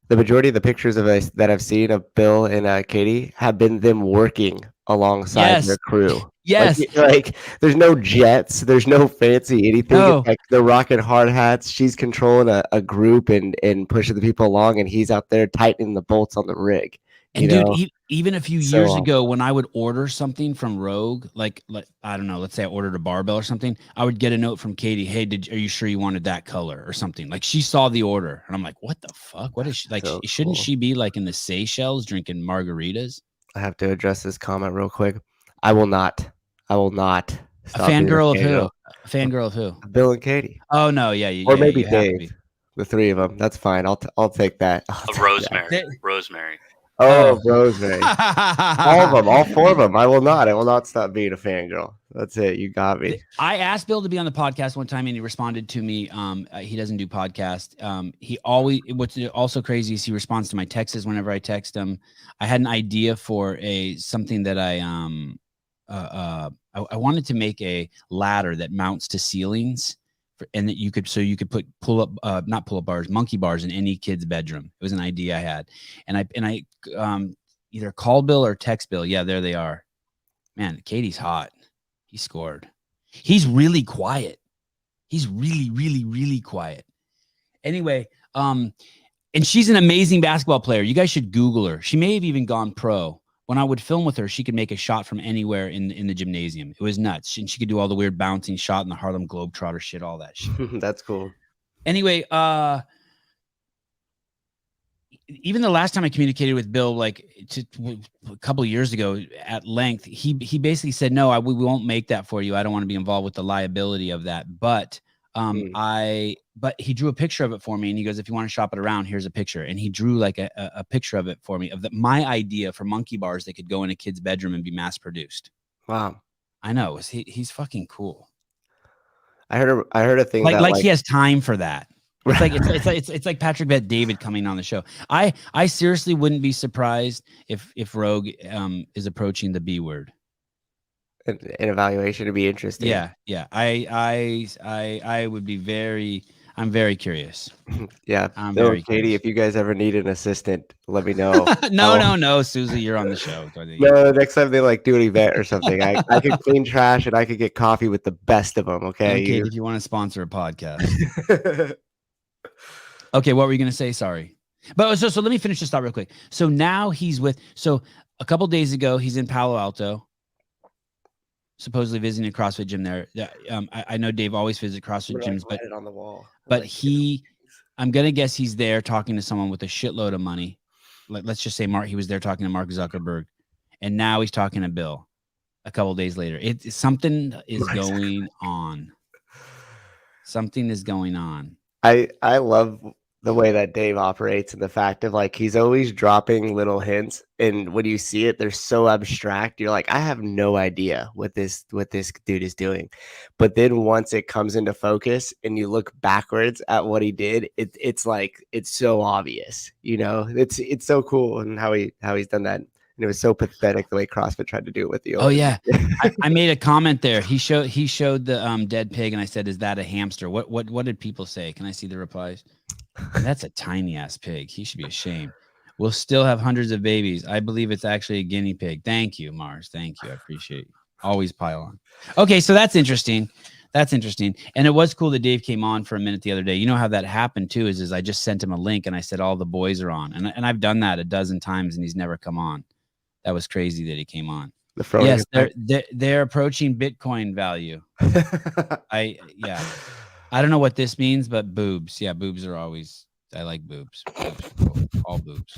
Speaker 3: majority of the pictures that I've seen of Bill and Katie have been them working alongside their crew.
Speaker 1: Yes.
Speaker 3: Like there's no jets, there's no fancy anything.
Speaker 1: No.
Speaker 3: It's like they're rocking hard hats. She's controlling a group and pushing the people along, and he's out there tightening the bolts on the rig.
Speaker 1: And dude, even a few years ago, when I would order something from Rogue, like I don't know, let's say I ordered a barbell or something, I would get a note from Katie, "Hey, are you sure you wanted that color or something?" Like she saw the order, and I'm like, "What the fuck? What is she like?
Speaker 3: So
Speaker 1: shouldn't
Speaker 3: cool.
Speaker 1: she be like in the Seychelles drinking margaritas?"
Speaker 3: I have to address this comment real quick. I will not.
Speaker 1: A fangirl of who? A fangirl of who?
Speaker 3: Bill and Katie.
Speaker 1: Oh no, yeah,
Speaker 3: Or maybe Dave. The three of them. That's fine. I'll take that.
Speaker 2: Rosemary. Rosemary.
Speaker 3: Oh, Rosemary. All of them, all four of them. I will not stop being a fangirl. That's it. You got me.
Speaker 1: I asked Bill to be on the podcast one time, and he responded to me. He doesn't do podcast. What's also crazy is he responds to my texts whenever I text him. I had an idea for something that I wanted to make a ladder that mounts to ceilings. And that you could not pull up bars, monkey bars in any kid's bedroom. It was an idea I had, and I either called Bill or text Bill. Yeah, there they are. Man, Katie's hot. He scored. He's really quiet. He's really, really, really quiet. Anyway, and she's an amazing basketball player. You guys should Google her. She may have even gone pro. When I would film with her, she could make a shot from anywhere in the gymnasium. It was nuts. And she could do all the weird bouncing shot in the Harlem Globetrotter shit, all that shit.
Speaker 3: That's cool.
Speaker 1: Anyway, even the last time I communicated with Bill, like a couple of years ago at length, he basically said, no, we won't make that for you. I don't want to be involved with the liability of that. But but he drew a picture of it for me, and he goes, if you want to shop it around, here's a picture. And he drew like a picture of it for me of my idea for monkey bars that could go in a kid's bedroom and be mass produced.
Speaker 3: Wow.
Speaker 1: I know. He's fucking cool.
Speaker 3: I heard a thing
Speaker 1: like he has time for that. It's like Patrick Bet David coming on the show. I seriously wouldn't be surprised if Rogue is approaching the B word.
Speaker 3: An evaluation to be interesting.
Speaker 1: Yeah. I would be I'm very curious.
Speaker 3: Yeah. Katie, curious. If you guys ever need an assistant, let me know.
Speaker 1: No, Souza, you're on the show.
Speaker 3: No, next time they do an event or something, I could clean trash and I could get coffee with the best of them. Okay.
Speaker 1: If you want to sponsor a podcast. Okay, what were you going to say? Sorry. But so let me finish this thought real quick. So now a couple days ago, he's in Palo Alto, supposedly visiting a CrossFit gym there. I know Dave always visits CrossFit gyms, but
Speaker 3: on the wall.
Speaker 1: But I'm going to guess he's there talking to someone with a shitload of money. Let's just say he was there talking to Mark Zuckerberg, and now he's talking to Bill a couple days later. Something is going on. Something is going on.
Speaker 3: I love the way that Dave operates and the fact of he's always dropping little hints, and when you see it, they're so abstract. You're like, I have no idea what this dude is doing. But then once it comes into focus and you look backwards at what he did, it's so obvious. It's so cool and how he's done that. And it was so pathetic the way CrossFit tried to do it with the.
Speaker 1: Oh yeah, I made a comment there. He showed the dead pig, and I said, "Is that a hamster?" What did people say? Can I see the replies? That's a tiny ass pig. He should be ashamed. We'll still have hundreds of babies. I believe it's actually a guinea pig. Thank you, Mars. Thank you. I appreciate you. Always pile on. Okay, so that's interesting. That's interesting. And it was cool that Dave came on for a minute the other day. You know how that happened too, is I just sent him a link and I said all the boys are on. And I've done that a dozen times and he's never come on. That was crazy that he came on. Yes, they're approaching Bitcoin value. I don't know what this means, but boobs. Yeah, boobs are always, I like boobs. All boobs.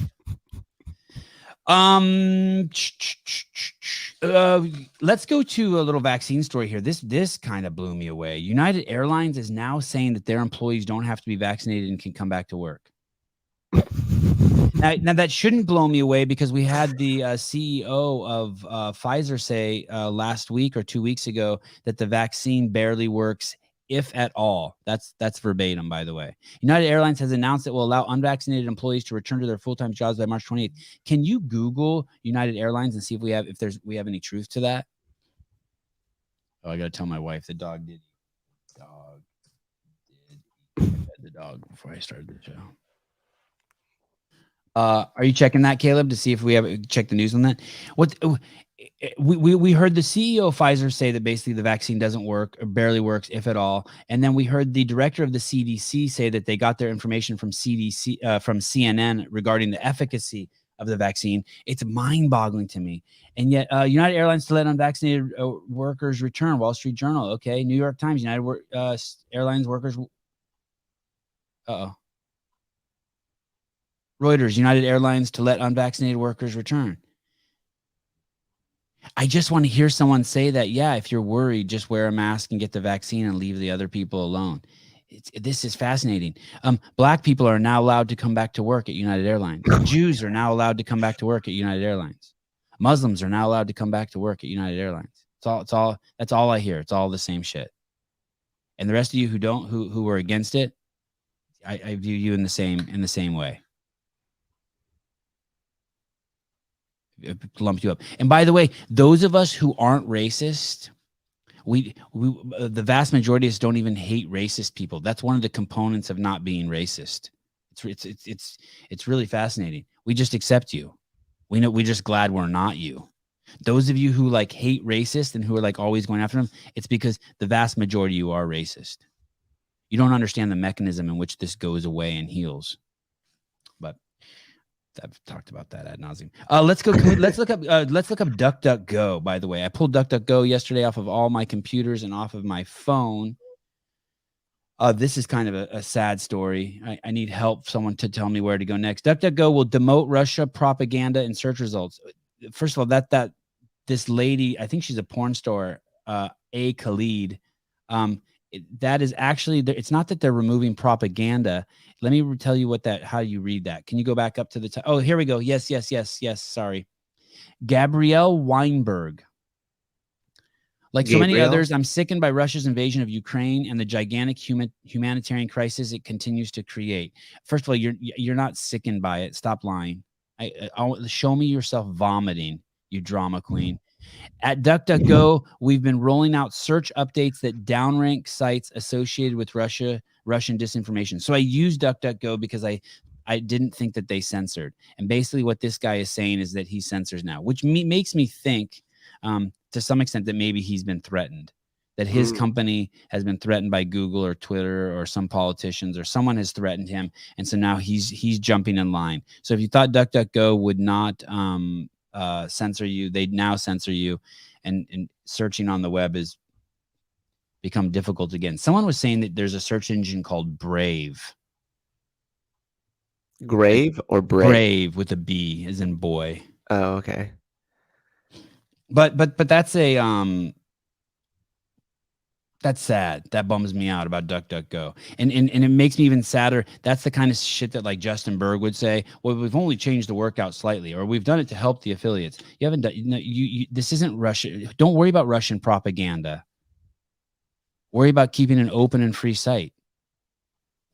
Speaker 1: Let's go to a little vaccine story here. This kind of blew me away. United Airlines is now saying that their employees don't have to be vaccinated and can come back to work. Now that shouldn't blow me away because we had the CEO of Pfizer say last week or 2 weeks ago that the vaccine barely works, if at all. That's verbatim, by the way. United Airlines has announced it will allow unvaccinated employees to return to their full-time jobs by March 28th. Can you Google United Airlines and see if we have any truth to that? Oh, I gotta tell my wife the dog did the dog before I started the show. Are you checking that, Caleb, to see if we have checked the news on that? What we heard the CEO of Pfizer say that basically the vaccine doesn't work or barely works, if at all. And then we heard the director of the CDC say that they got their information from CNN regarding the efficacy of the vaccine. It's mind-boggling to me. And yet, United Airlines to let unvaccinated workers return. Wall Street Journal. Okay, New York Times. United Airlines workers. Reuters, United Airlines to let unvaccinated workers return. I just want to hear someone say that, yeah, if you're worried, just wear a mask and get the vaccine and leave the other people alone. This is fascinating. Black people are now allowed to come back to work at United Airlines. Jews are now allowed to come back to work at United Airlines. Muslims are now allowed to come back to work at United Airlines. That's all I hear. It's all the same shit. And the rest of you who were against it, I view you in the same way. Lump you up. And by the way, those of us who aren't racist, we the vast majority of us don't even hate racist people. That's one of the components of not being racist. It's really fascinating. We just accept you. We're just glad we're not you. Those of you who like hate racist and who are like always going after them, it's because the vast majority of you are racist. You don't understand the mechanism in which this goes away and heals. But I've talked about that ad nauseum. Let's look up DuckDuckGo. By the way, I pulled DuckDuckGo yesterday off of all my computers and off of my phone. This is kind of a sad story. I need help. Someone to tell me where to go next. DuckDuckGo will demote Russia propaganda in search results. First of all, this lady, I think she's a porn star, A. Khalid. That is actually, it's not that they're removing propaganda. Let me tell you how you read that. Can you go back up to the top? Oh, here we go. Yes. Sorry. Gabrielle Weinberg. Like so many others, I'm sickened by Russia's invasion of Ukraine and the gigantic humanitarian crisis it continues to create. First of all, you're not sickened by it. Stop lying. Show me yourself vomiting, you drama queen. At DuckDuckGo, we've been rolling out search updates that downrank sites associated with Russian disinformation. So I use DuckDuckGo because I didn't think that they censored. And basically what this guy is saying is that he censors now, which makes me think to some extent that maybe he's been threatened, that his company has been threatened by Google or Twitter or some politicians or someone has threatened him. And so now he's jumping in line. So if you thought DuckDuckGo would not censor you, they now censor you, and searching on the web has become difficult again. Someone was saying that there's a search engine called Brave.
Speaker 3: Grave or Brave?
Speaker 1: Brave with a B as in boy.
Speaker 3: Oh, okay.
Speaker 1: But that's that's sad. That bums me out about DuckDuckGo. And it makes me even sadder. That's the kind of shit that like Justin Berg would say, well, we've only changed the workout slightly, or we've done it to help the affiliates. You haven't done, this isn't Russia. Don't worry about Russian propaganda. Worry about keeping an open and free site.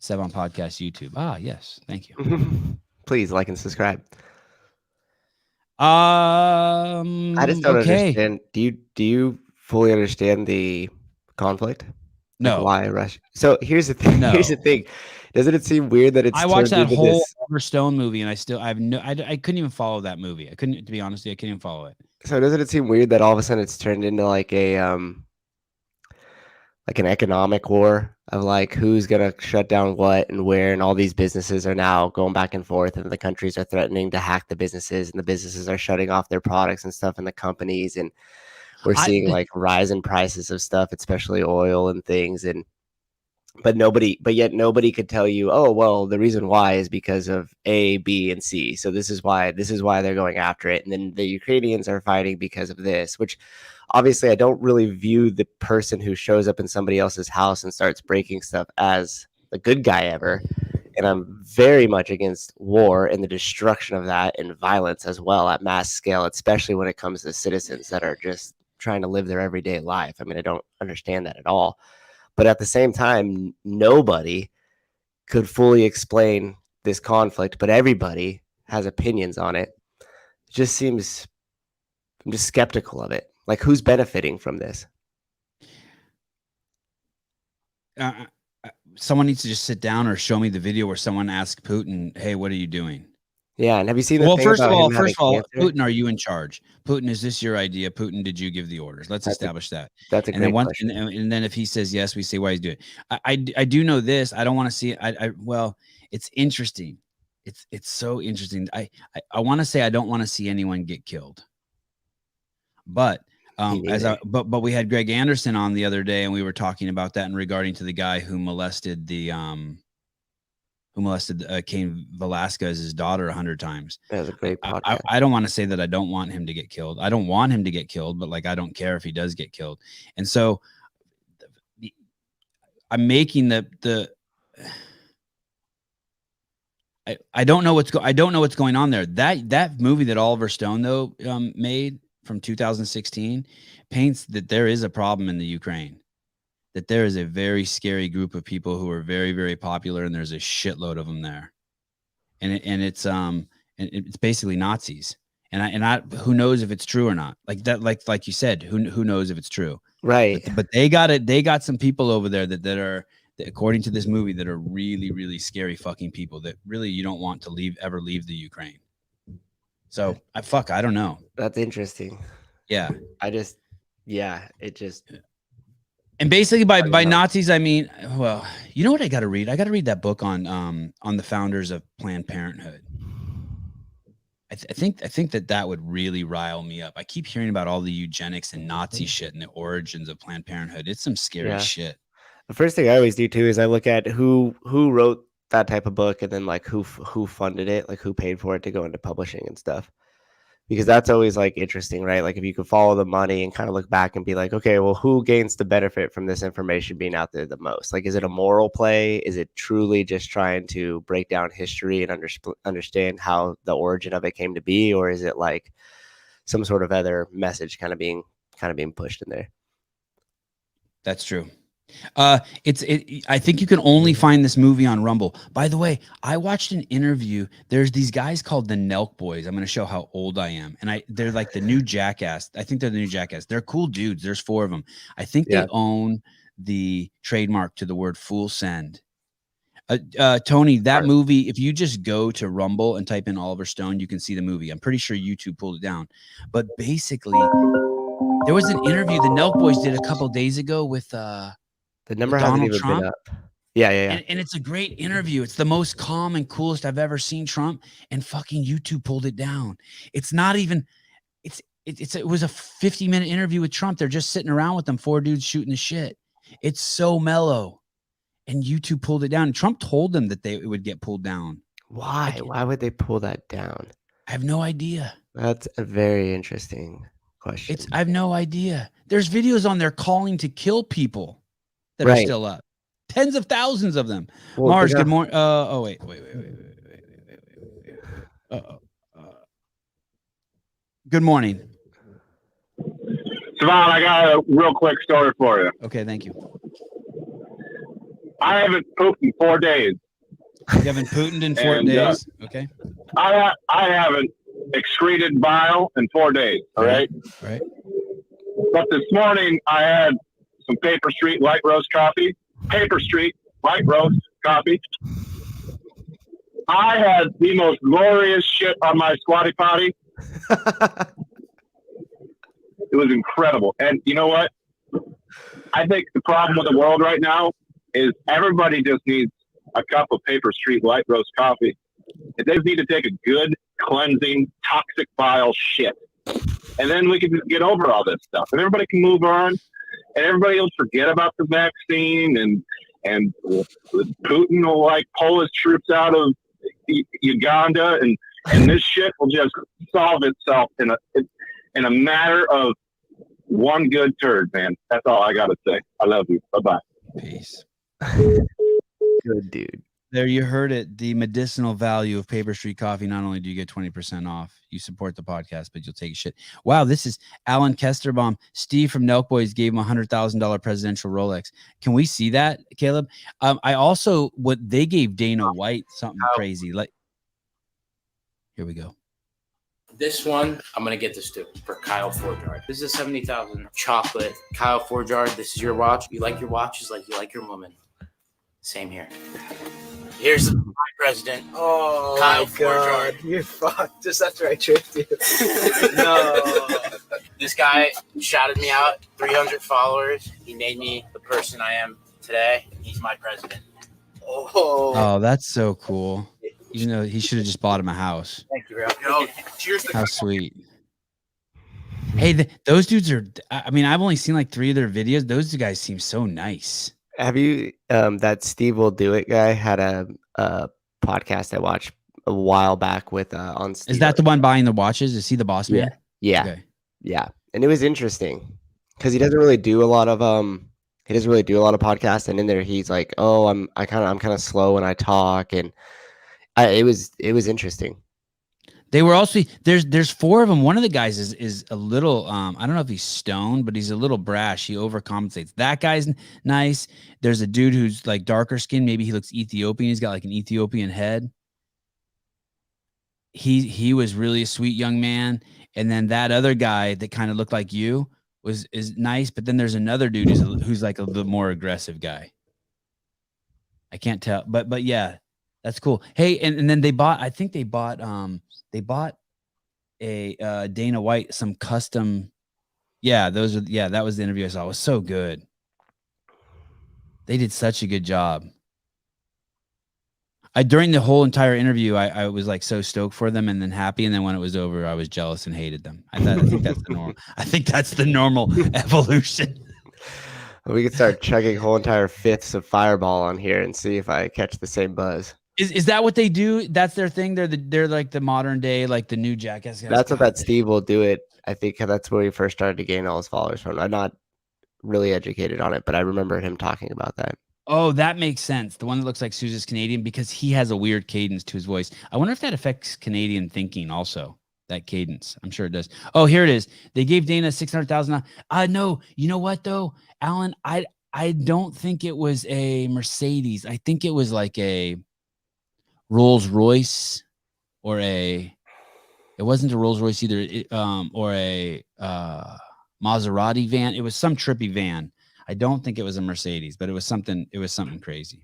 Speaker 1: Sevan Podcast YouTube. Ah, yes. Thank you.
Speaker 3: Please like and subscribe. I just don't understand. Do you fully understand the conflict?
Speaker 1: No.
Speaker 3: Like why Russia? So here's the thing.
Speaker 1: No.
Speaker 3: Here's the thing. Doesn't it seem weird that it's
Speaker 1: I watched
Speaker 3: turned
Speaker 1: that
Speaker 3: into
Speaker 1: whole
Speaker 3: this?
Speaker 1: Oliver Stone movie, and I couldn't even follow that movie. I couldn't, to be honest, with you, I couldn't even follow it.
Speaker 3: So doesn't it seem weird that all of a sudden it's turned into like like an economic war of like who's gonna shut down what and where, and all these businesses are now going back and forth, and the countries are threatening to hack the businesses, and the businesses are shutting off their products and stuff, and the companies, and we're seeing like rise in prices of stuff, especially oil and things, and but yet nobody could tell you, oh well, the reason why is because of A, B, and C. So this is why they're going after it. And then the Ukrainians are fighting because of this, which obviously I don't really view the person who shows up in somebody else's house and starts breaking stuff as the good guy ever. And I'm very much against war and the destruction of that and violence as well at mass scale, especially when it comes to citizens that are just trying to live their everyday life. I mean, I don't understand that at all. But at the same time, nobody could fully explain this conflict, but everybody has opinions on it. It just seems, I'm just skeptical of it. Like, who's benefiting from this?
Speaker 1: Someone needs to just sit down or show me the video where someone asked Putin, "Hey, what are you doing?"
Speaker 3: Yeah, and have you seen the
Speaker 1: Well,
Speaker 3: thing
Speaker 1: first
Speaker 3: about
Speaker 1: of all,
Speaker 3: him having cancer?
Speaker 1: Putin, are you in charge? Putin, is this your idea? Putin, did you give the orders? Let's establish that.
Speaker 3: That's a
Speaker 1: And then
Speaker 3: great question.
Speaker 1: and then if he says yes, we say why he's doing it. I do know this. I don't want to see it. Well, it's interesting. It's so interesting. I want to say I don't want to see anyone get killed. But but we had Greg Anderson on the other day, and we were talking about that in regarding to the guy who molested Cain Velasquez's daughter 100 times.
Speaker 3: That was a great podcast.
Speaker 1: I don't want to say that I don't want him to get killed. I don't want him to get killed, but like I don't care if he does get killed. And so I'm making I don't know what's going on there. That movie that Oliver Stone though made from 2016 paints that there is a problem in the Ukraine. That there is a very scary group of people who are very, very popular, and there's a shitload of them there, and it's basically Nazis, and I who knows if it's true or not, like that, like you said, who knows if it's true,
Speaker 3: right?
Speaker 1: But they got some people over there that are, according to this movie, that are really, really scary fucking people that really you don't want to ever leave the Ukraine. So I don't know.
Speaker 3: That's interesting.
Speaker 1: Yeah,
Speaker 3: it just.
Speaker 1: And basically by Nazis, I mean, well, you know what I got to read? I got to read that book on the founders of Planned Parenthood. I think that would really rile me up. I keep hearing about all the eugenics and Nazi shit and the origins of Planned Parenthood. It's some scary shit.
Speaker 3: The first thing I always do too is I look at who wrote that type of book, and then like who funded it, like who paid for it to go into publishing and stuff. Because that's always like interesting, right? Like if you could follow the money and kind of look back and be like, okay, well, who gains the benefit from this information being out there the most? Like, is it a moral play? Is it truly just trying to break down history and understand how the origin of it came to be? Or is it like some sort of other message kind of being pushed in there?
Speaker 1: That's true. I think you can only find this movie on Rumble. By the way, I watched an interview. There's these guys called the Nelk Boys. I'm going to show how old I am. And they're like the new Jackass. I think they're the new Jackass. They're cool dudes. There's 4 of them. I think they own the trademark to the word Full Send. Tony, that movie, if you just go to Rumble and type in Oliver Stone, you can see the movie. I'm pretty sure YouTube pulled it down. But basically, there was an interview the Nelk Boys did a couple days ago with
Speaker 3: the number hasn't even been up. Yeah.
Speaker 1: And it's a great interview. It's the most calm and coolest I've ever seen Trump, and fucking YouTube pulled it down. It's not even, it was a 50-minute interview with Trump. They're just sitting around with them, 4 dudes shooting the shit. It's so mellow, and YouTube pulled it down. And Trump told them that it would get pulled down.
Speaker 3: Why? Why would they pull that down?
Speaker 1: I have no idea.
Speaker 3: That's a very interesting question.
Speaker 1: I have no idea. There's videos on there calling to kill people that are still up. Tens of thousands of them. Well, Mars, good morning. Wait. Good morning.
Speaker 6: Sevan, I got a real quick story for you.
Speaker 1: Okay, thank you.
Speaker 6: I haven't pooped in 4 days.
Speaker 1: You haven't pooped in 4 days? Okay.
Speaker 6: I haven't excreted bile in 4 days. All right.
Speaker 1: Right.
Speaker 6: But this morning I had some Paper Street light roast coffee. I had the most glorious shit on my squatty potty. It was incredible. And you know what? I think the problem with the world right now is everybody just needs a cup of Paper Street Light Roast coffee. They just need to take a good, cleansing, toxic bile shit. And then we can just get over all this stuff. And everybody can move on. And everybody will forget about the vaccine. And Putin will, like, pull his troops out of Uganda. And this shit will just solve itself in a matter of one good turd, man. That's all I got to say. I love you. Bye-bye.
Speaker 1: Peace.
Speaker 3: Good dude.
Speaker 1: There, you heard it. The medicinal value of Paper Street Coffee. Not only do you get 20% off, you support the podcast, but you'll take a shit. Wow, this is Alan Kesterbaum. Steve from Nelk Boys gave him $100,000 presidential Rolex. Can we see that, Caleb? I also, what they gave Dana White something crazy. Like, here we go.
Speaker 7: This one, I'm going to get this to for Kyle Forjard. This is a 70,000 chocolate. Kyle Forjard, this is your watch. You like your watches like you like your woman. Same here. Here's my president.
Speaker 8: Oh,
Speaker 7: Kyle
Speaker 8: my God.
Speaker 7: Forjard.
Speaker 8: You're fucked. Just after I tripped you. No.
Speaker 7: This guy shouted me out, 300 followers. He made me the person I am today. He's my president.
Speaker 1: Oh, that's so cool. You know, he should have just bought him a house.
Speaker 7: Thank you, bro. Yo, cheers to
Speaker 1: How sweet. Hey, those dudes are, I mean, I've only seen like 3 of their videos. Those guys seem so nice.
Speaker 3: Have you that Steve Will Do It guy had a podcast I watched a while back with on Steve.
Speaker 1: Is that the one buying the watches? Is he the boss man?
Speaker 3: Yeah.
Speaker 1: Okay.
Speaker 3: Yeah. And it was interesting because he doesn't really do a lot of podcasts, and in there he's like, "Oh, I'm kind of slow when I talk," and it was interesting.
Speaker 1: They were also there's 4 of them. One of the guys is a little I don't know if he's stoned, but he's a little brash. He overcompensates. That guy's nice. There's a dude who's like darker skin. Maybe he looks Ethiopian. He's got like an Ethiopian head. He was really a sweet young man. And then that other guy that kind of looked like you is nice. But then there's another dude who's like a little more aggressive guy. I can't tell, but yeah. That's cool. Hey, and then they bought a Dana White some custom. Yeah, that was the interview I saw. It was so good. They did such a good job. During the whole entire interview, I was like so stoked for them and then happy, and then when it was over, I was jealous and hated them. I think that's the normal. I think that's the normal evolution.
Speaker 3: We could start chugging whole entire 5ths of Fireball on here and see if I catch the same buzz.
Speaker 1: Is that what they do? That's their thing. They're like the modern day, like the new Jackass guys.
Speaker 3: That's what that Steve Will Do It. I think that's where he first started to gain all his followers from. I'm not really educated on it, but I remember him talking about that.
Speaker 1: Oh, that makes sense. The one that looks like Souza's Canadian because he has a weird cadence to his voice. I wonder if that affects Canadian thinking also. That cadence. I'm sure it does. Oh, here it is. They gave Dana $600,000. No, you know what though, Alan? I don't think it was a Mercedes. I think it was like a Rolls Royce or it wasn't a Rolls Royce either. Or a Maserati van. It was some trippy van. I don't think it was a Mercedes, but it was something crazy.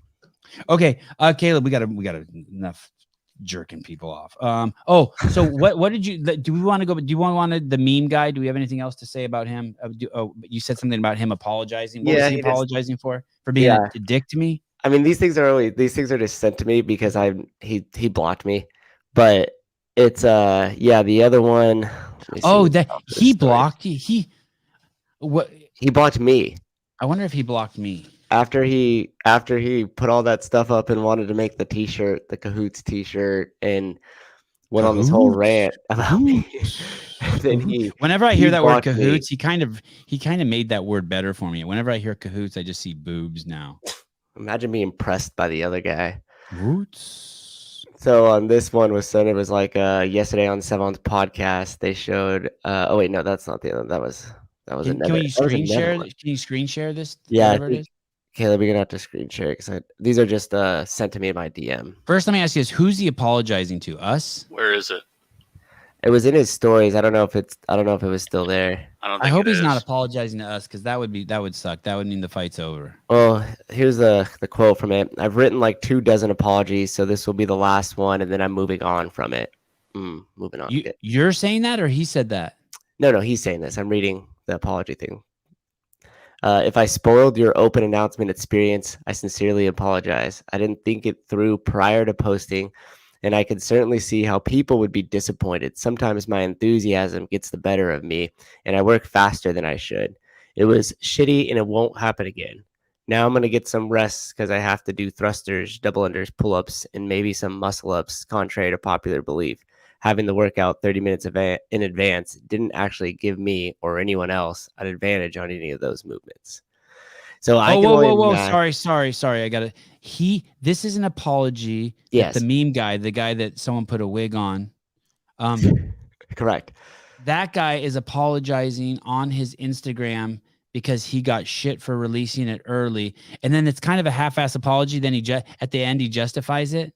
Speaker 1: Okay. Caleb, we got enough jerking people off. So what did you, do we want to go, do you want the meme guy? Do we have anything else to say about him? You said something about him apologizing. What was he apologizing for being a dick to me?
Speaker 3: I mean, these things are just sent to me because he blocked me, but it's the other one.
Speaker 1: Oh, that he blocked you. He
Speaker 3: blocked me.
Speaker 1: I wonder if he blocked me
Speaker 3: after he put all that stuff up and wanted to make the T-shirt, the Cahoots T-shirt, and went on this whole rant about me. Then
Speaker 1: whenever I hear that word cahoots, he kind of made that word better for me. Whenever I hear cahoots, I just see boobs now.
Speaker 3: Imagine being impressed by the other guy.
Speaker 1: Roots.
Speaker 3: So on this one was said, it was like yesterday on Sevan's podcast, they showed oh wait, no, that's not the other. That was another.
Speaker 1: Can you screen share? Can you screen share this?
Speaker 3: Yeah, Caleb, you're gonna have to screen share because these are just sent to me in my DM.
Speaker 1: First, let me ask you this: who's he apologizing to? Us?
Speaker 2: Where is it?
Speaker 3: It was in his stories. I don't know if it was still there.
Speaker 2: I don't
Speaker 1: I
Speaker 2: think
Speaker 1: hope
Speaker 2: it
Speaker 1: he's not
Speaker 2: is.
Speaker 1: apologizing to us, because that would suck. That would mean the fight's over.
Speaker 3: Well, here's the quote from it. I've written like 24 apologies, so this will be the last one, and then I'm moving on from it. Moving on.
Speaker 1: You're saying that, or he said that?
Speaker 3: No, he's saying this. I'm reading the apology thing. If I spoiled your open announcement experience, I sincerely apologize. I didn't think it through prior to posting, and I could certainly see how people would be disappointed. Sometimes my enthusiasm gets the better of me, and I work faster than I should. It was shitty, and it won't happen again. Now I'm going to get some rest because I have to do thrusters, double unders, pull-ups, and maybe some muscle-ups, contrary to popular belief. Having the workout 30 minutes in advance didn't actually give me or anyone else an advantage on any of those movements. So I can
Speaker 1: whoa. Sorry. I got it. This is an apology.
Speaker 3: Yes.
Speaker 1: That the meme guy, the guy that someone put a wig on.
Speaker 3: Correct.
Speaker 1: That guy is apologizing on his Instagram because he got shit for releasing it early. And then it's kind of a half-ass apology. Then at the end, he justifies it.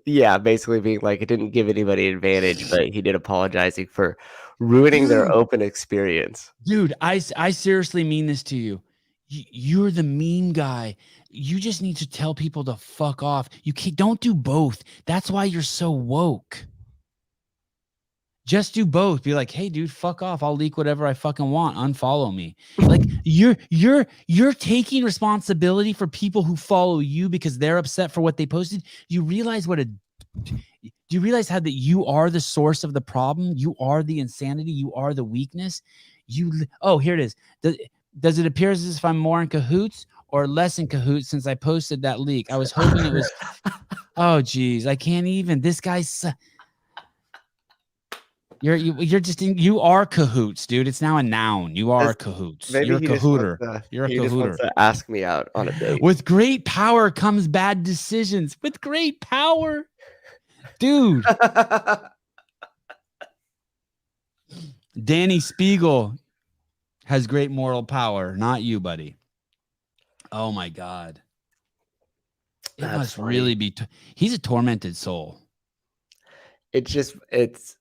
Speaker 3: Yeah, basically being like, it didn't give anybody an advantage, but he did apologizing for ruining their open experience.
Speaker 1: Dude, I seriously mean this to you. You're the meme guy. You just need to tell people to fuck off. Don't do both. That's why you're so woke. Just do both. Be like, hey, dude, fuck off. I'll leak whatever I fucking want. Unfollow me. Like you're taking responsibility for people who follow you because they're upset for what they posted. Do you realize how that you are the source of the problem? You are the insanity. You are the weakness. Here it is. Does it appear as if I'm more in cahoots or less in cahoots since I posted that leak? I was hoping it was. Oh, geez, I can't even. This guy's. You are cahoots, dude. It's now a noun. You are cahoots. You're a cahooter. You're a
Speaker 3: Just wants to ask me out on a date.
Speaker 1: With great power comes bad decisions. With great power, dude. Danny Spiegel has great moral power, not you, buddy. Oh my God. It must really be. He's a tormented soul.
Speaker 3: It's.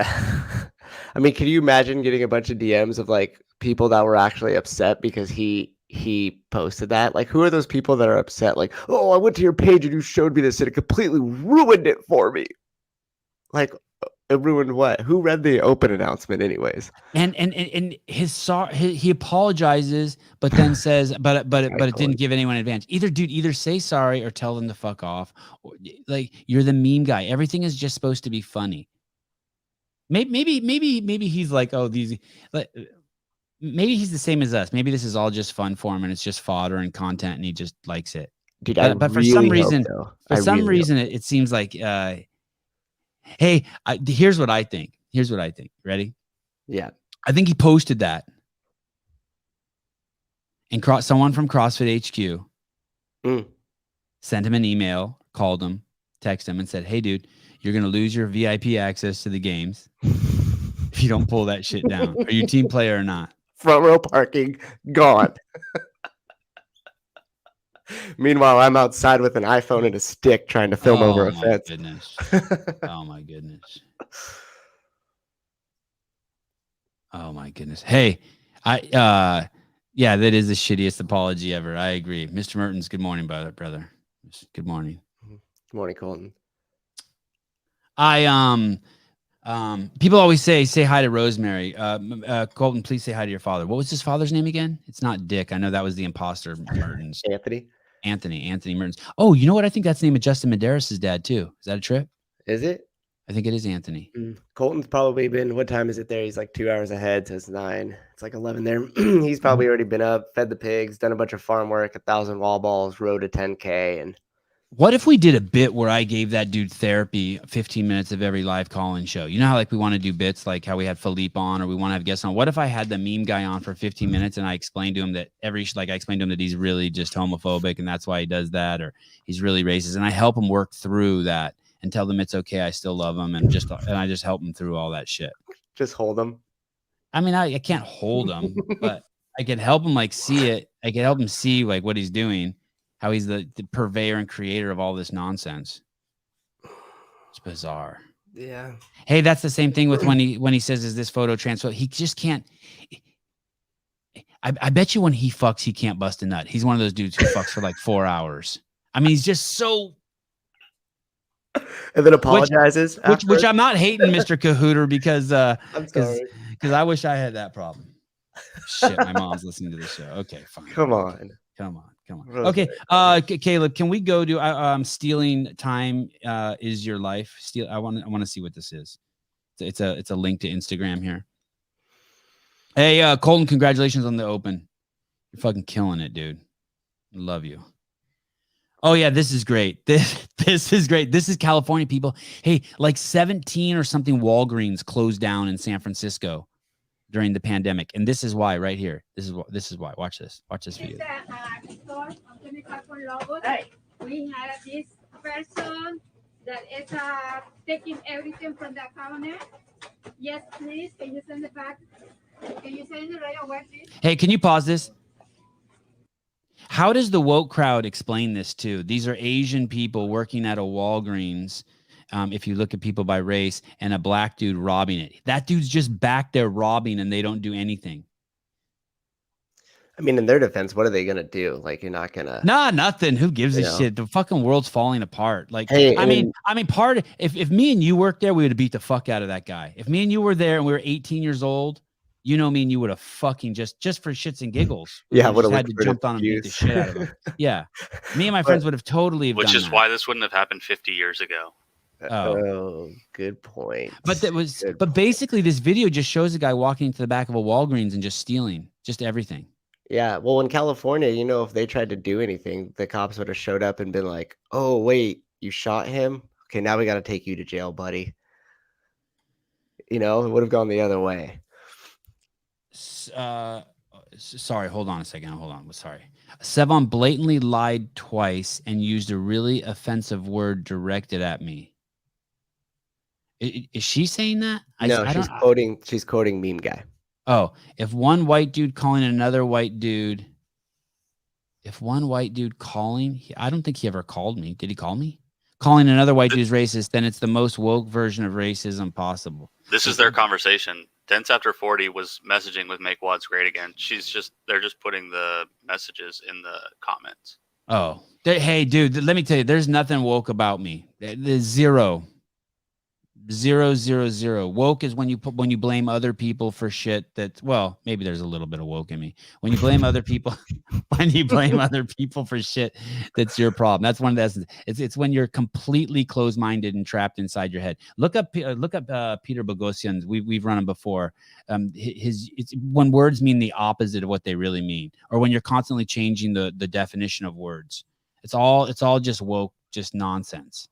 Speaker 3: I mean, can you imagine getting a bunch of DMs of like people that were actually upset because he posted that? Like, who are those people that are upset? Like, oh, I went to your page and you showed me this and it completely ruined it for me. Like, it ruined what? Who read the open announcement, anyways?
Speaker 1: And he apologizes, but then says, but it didn't give anyone an advantage. Either say sorry or tell them to fuck off. Like, you're the meme guy. Everything is just supposed to be funny. Maybe he's like, maybe he's the same as us. Maybe this is all just fun for him and it's just fodder and content and he just likes it.
Speaker 3: Dude,
Speaker 1: but for some reason, it seems like, hey, here's what I think. Ready?
Speaker 3: Yeah.
Speaker 1: I think he posted that. And someone from CrossFit HQ sent him an email, called him, texted him and said, hey, dude, you're going to lose your VIP access to the games if you don't pull that shit down. Are you a team player or not?
Speaker 3: Front row parking, gone. Meanwhile, I'm outside with an iPhone and a stick trying to film over a fence.
Speaker 1: Oh, my goodness. Oh, my goodness. Hey, yeah, that is the shittiest apology ever. I agree. Mr. Mertens, good morning, brother. Good morning.
Speaker 3: Good morning, Colton.
Speaker 1: People always say hi to Rosemary. Colton, please say hi to your father. What was his father's name again? It's not Dick. I know that was the imposter Mertens. Anthony Mertens. Oh, you know what? I think that's the name of Justin Medeiros' dad too. Is that a trip?
Speaker 3: Is it?
Speaker 1: I think it is Anthony.
Speaker 3: Colton's probably been, what time is it there? He's like 2 hours ahead, so it's 9. It's like 11 there. He's probably already been up, fed the pigs, done a bunch of farm work, 1,000 wall balls, rode a 10K, and
Speaker 1: what if we did a bit where I gave that dude therapy 15 minutes of every live call-in show? You know how like we want to do bits like how we had Philippe on or we want to have guests on? What if I had the meme guy on for 15 minutes and I explained to him that he's really just homophobic and that's why he does that, or he's really racist, and I help him work through that and tell them it's okay, I still love him, and I just help him through all that shit.
Speaker 3: Just hold him.
Speaker 1: I mean, I can't hold him, but I can help him like see it. I can help him see like what he's doing. How he's the purveyor and creator of all this nonsense. It's bizarre.
Speaker 3: Yeah.
Speaker 1: Hey, that's the same thing with when he says, "Is this photo transphobic?" He just can't. I bet you when he fucks, he can't bust a nut. He's one of those dudes who fucks for like 4 hours. I mean, he's just so.
Speaker 3: And then apologizes.
Speaker 1: Which I'm not hating, Mr. Cahooter, because
Speaker 3: I'm sorry.
Speaker 1: because I wish I had that problem. Shit, my mom's listening to the show. Okay, fine.
Speaker 3: Come on.
Speaker 1: Okay, Caleb, can we go to stealing time is your life? I want to see what this is. It's a link to Instagram here. Hey, Colton, congratulations on the open. You're fucking killing it, dude. Love you. Oh yeah, this is great. This is great. This is California, people. Hey, like 17 or something Walgreens closed down in San Francisco during the pandemic, and this is why right here. This is why. Watch this. Watch this video.
Speaker 9: We had this person that is taking everything from the counter. Yes, please. Can you send it back? Can you send it right away, please?
Speaker 1: Hey, can you pause this? How does the woke crowd explain this too? These are Asian people working at a Walgreens. If you look at people by race, and a black dude robbing it. That dude's just back there robbing and they don't do anything.
Speaker 3: I mean, in their defense, what are they gonna do? Like, you're not gonna.
Speaker 1: Nah, nothing. Who gives a shit? The fucking world's falling apart. Like,
Speaker 3: hey,
Speaker 1: I mean, part of, if me and you worked there, we would have beat the fuck out of that guy. If me and you were there and we were 18 years old, you know me and you would have fucking just for shits and giggles.
Speaker 3: Yeah, would have
Speaker 1: had to jump on and beat the shit out of him. Yeah, me and my friends would have totally.
Speaker 2: Which is why this wouldn't have happened 50 years ago.
Speaker 3: Oh, good point.
Speaker 1: But basically, this video just shows a guy walking into the back of a Walgreens and just stealing just everything.
Speaker 3: Yeah, well, in California, if they tried to do anything, the cops would have showed up and been like, "Oh, wait, you shot him? Okay, now we got to take you to jail, buddy." It would have gone the other way.
Speaker 1: Sorry, hold on a second. Hold on. Sorry. Sevan blatantly lied twice and used a really offensive word directed at me. Is she saying that?
Speaker 3: No, she's quoting meme guy.
Speaker 1: Oh, if one white dude calling another white dude, I don't think he ever called me. Did he call me? Calling another white dude's racist, then it's the most woke version of racism possible.
Speaker 2: This is their conversation. Dents After 40 was messaging with Make Wads Great Again. They're just putting the messages in the comments.
Speaker 1: Oh, hey, dude, let me tell you, there's nothing woke about me. There's zero. Woke is when you blame other people for shit maybe there's a little bit of woke in me. When you blame other people, for shit that's your problem. That's one of the essence. It's when you're completely closed-minded and trapped inside your head. Look up Peter Boghossian. We've run him before. It's when words mean the opposite of what they really mean, or when you're constantly changing the definition of words. It's all just woke, just nonsense.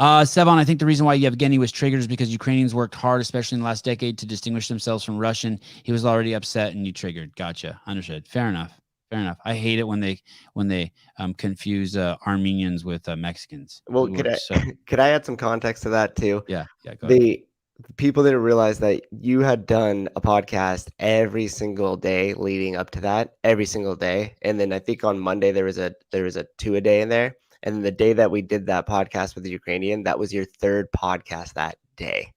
Speaker 1: Sevan, I think the reason why Yevgeny was triggered is because Ukrainians worked hard, especially in the last decade, to distinguish themselves from Russian. He was already upset and you triggered. Gotcha. Understood. Fair enough. I hate it when they confuse Armenians with Mexicans.
Speaker 3: Well, could I add some context to that too?
Speaker 1: Yeah. Go ahead.
Speaker 3: The people didn't realize that you had done a podcast every single day leading up to that, every single day. And then I think on Monday there was a 2-a-day in there. And then the day that we did that podcast with the Ukrainian, that was your third podcast that day.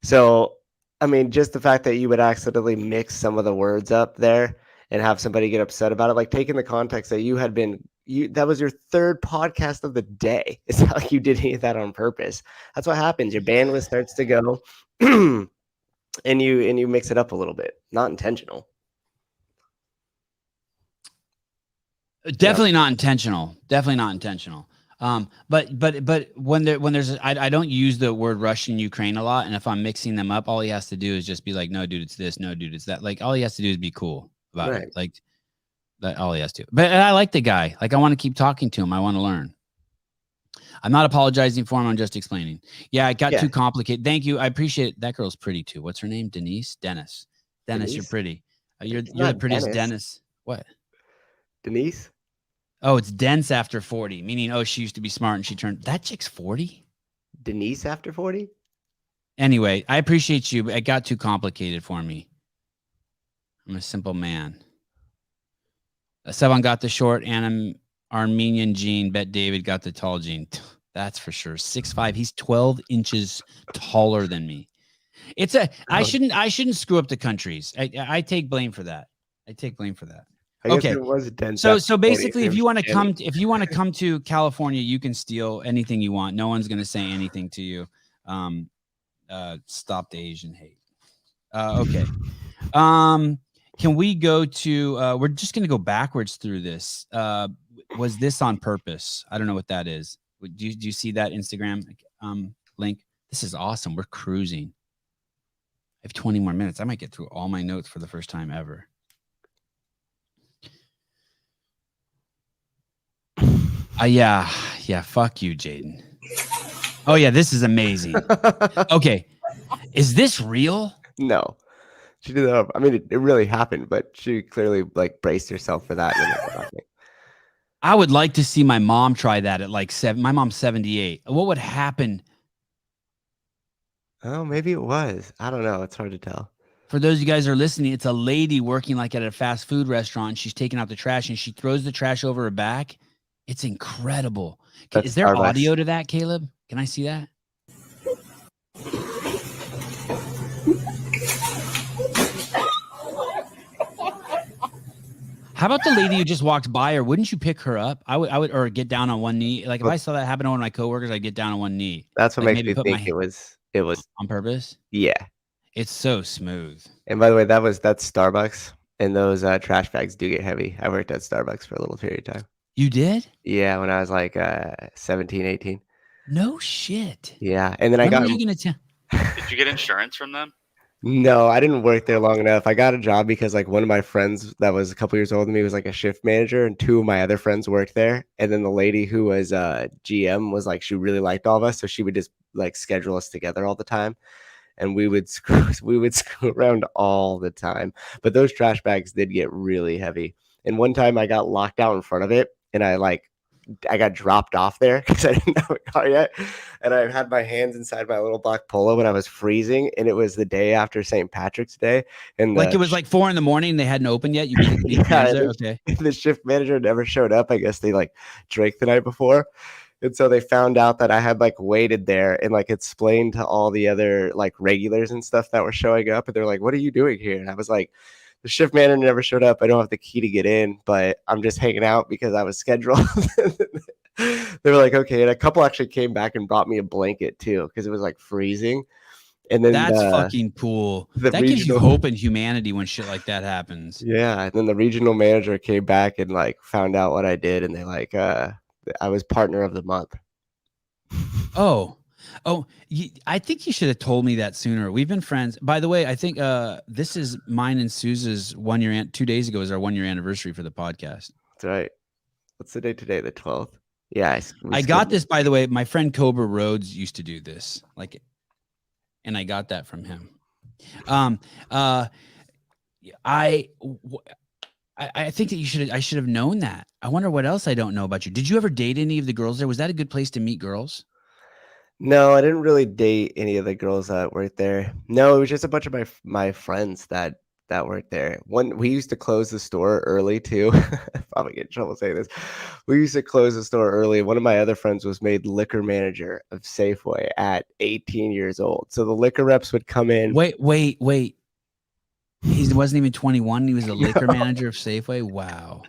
Speaker 3: So, I mean, just the fact that you would accidentally mix some of the words up there and have somebody get upset about it, like taking the context that that was your third podcast of the day. It's not like you did any of that on purpose. That's what happens. Your bandwidth starts to go and you mix it up a little bit. Not intentional.
Speaker 1: Definitely not intentional. But when there's I don't use the word Russian Ukraine a lot, and if I'm mixing them up, all he has to do is just be like, no, dude, it's this, no, dude, it's that. Like all he has to do is be cool about it. Like that, all he has to. But I like the guy. Like I want to keep talking to him. I want to learn. I'm not apologizing for him. I'm just explaining. Yeah, it got too complicated. Thank you. I appreciate it. That girl's pretty too. What's her name? Dennis, you're pretty. You're the prettiest Dennis. What?
Speaker 3: Denise?
Speaker 1: Oh, it's Dense After 40, meaning, she used to be smart and she turned. That chick's 40?
Speaker 3: Denise after 40?
Speaker 1: Anyway, I appreciate you, but it got too complicated for me. I'm a simple man. Sevan got the short Armenian gene. Bet David got the tall gene. That's for sure. 6'5". He's 12 inches taller than me. I shouldn't screw up the countries. I take blame for that. I take blame for that.
Speaker 3: I guess
Speaker 1: Okay.
Speaker 3: it was dense.
Speaker 1: So basically, if you want to come to California, you can steal anything you want. No one's going to say anything to you. Stop the Asian hate. Okay. Can we go to? We're just going to go backwards through this. Was this on purpose? I don't know what that is. Do you see that Instagram link? This is awesome. We're cruising. I have 20 more minutes. I might get through all my notes for the first time ever. Yeah. Fuck you, Jaden. Oh yeah, this is amazing. Okay, is this real?
Speaker 3: No, she did that. I mean, it really happened, but she clearly like braced herself for that.
Speaker 1: I would like to see my mom try that at like 7. My mom's 78. What would happen?
Speaker 3: Oh, maybe it was. I don't know. It's hard to tell.
Speaker 1: For those of you guys who are listening, it's a lady working like at a fast food restaurant. She's taking out the trash and she throws the trash over her back. It's incredible. Is there
Speaker 3: Starbucks.
Speaker 1: audio to that, Caleb? Can I see that? How about the lady who just walked by her? Wouldn't you pick her up? I would, or get down on one knee. Like if I saw that happen to one of my coworkers, I'd get down on one knee.
Speaker 3: That's what
Speaker 1: like
Speaker 3: makes me think it was
Speaker 1: on purpose.
Speaker 3: Yeah.
Speaker 1: It's so smooth.
Speaker 3: And by the way, that's Starbucks, and those trash bags do get heavy. I worked at Starbucks for a little period of time.
Speaker 1: You did?
Speaker 3: Yeah, when I was like 17, 18.
Speaker 1: No shit.
Speaker 3: Yeah, and then
Speaker 2: Did you get insurance from them?
Speaker 3: No, I didn't work there long enough. I got a job because like one of my friends that was a couple years older than me was like a shift manager, and 2 of my other friends worked there. And then the lady who was GM was like, she really liked all of us, so she would just like schedule us together all the time, and we would screw around all the time. But those trash bags did get really heavy. And one time I got locked out in front of it, and I got dropped off there because I didn't have a car yet. And I had my hands inside my little black polo when I was freezing. And it was the day after St. Patrick's Day. And
Speaker 1: like it was like 4 a.m. They hadn't opened yet.
Speaker 3: Okay. The shift manager never showed up. I guess they like drank the night before. And so they found out that I had like waited there and like explained to all the other like regulars and stuff that were showing up. And they're like, "What are you doing here?" And I was like, "The shift manager never showed up. I don't have the key to get in, but I'm just hanging out because I was scheduled." They were like, "Okay." And a couple actually came back and brought me a blanket too because it was like freezing. And then
Speaker 1: that's fucking cool. That gives you hope in humanity when shit like that happens.
Speaker 3: Yeah. And then the regional manager came back and like found out what I did, and they like I was partner of the month.
Speaker 1: Oh, I think you should have told me that sooner. We've been friends. By the way, I think this is mine and Souza's 1 year. 2 days ago is our 1 year anniversary for the podcast.
Speaker 3: That's right. What's the date today? The 12th. Yeah.
Speaker 1: I got this, by the way. My friend Cobra Rhodes used to do this, and I got that from him. I think that I should have known that. I wonder what else I don't know about you. Did you ever date any of the girls there? Was that a good place to meet girls?
Speaker 3: No, I didn't really date any of the girls that worked there. No, it was just a bunch of my friends that worked there. We used to close the store early too. Probably get in trouble saying this. We used to close the store early. One of my other friends was made liquor manager of Safeway at 18 years old. So the liquor reps would come in.
Speaker 1: Wait. He wasn't even 21. He was a liquor manager of Safeway. Wow.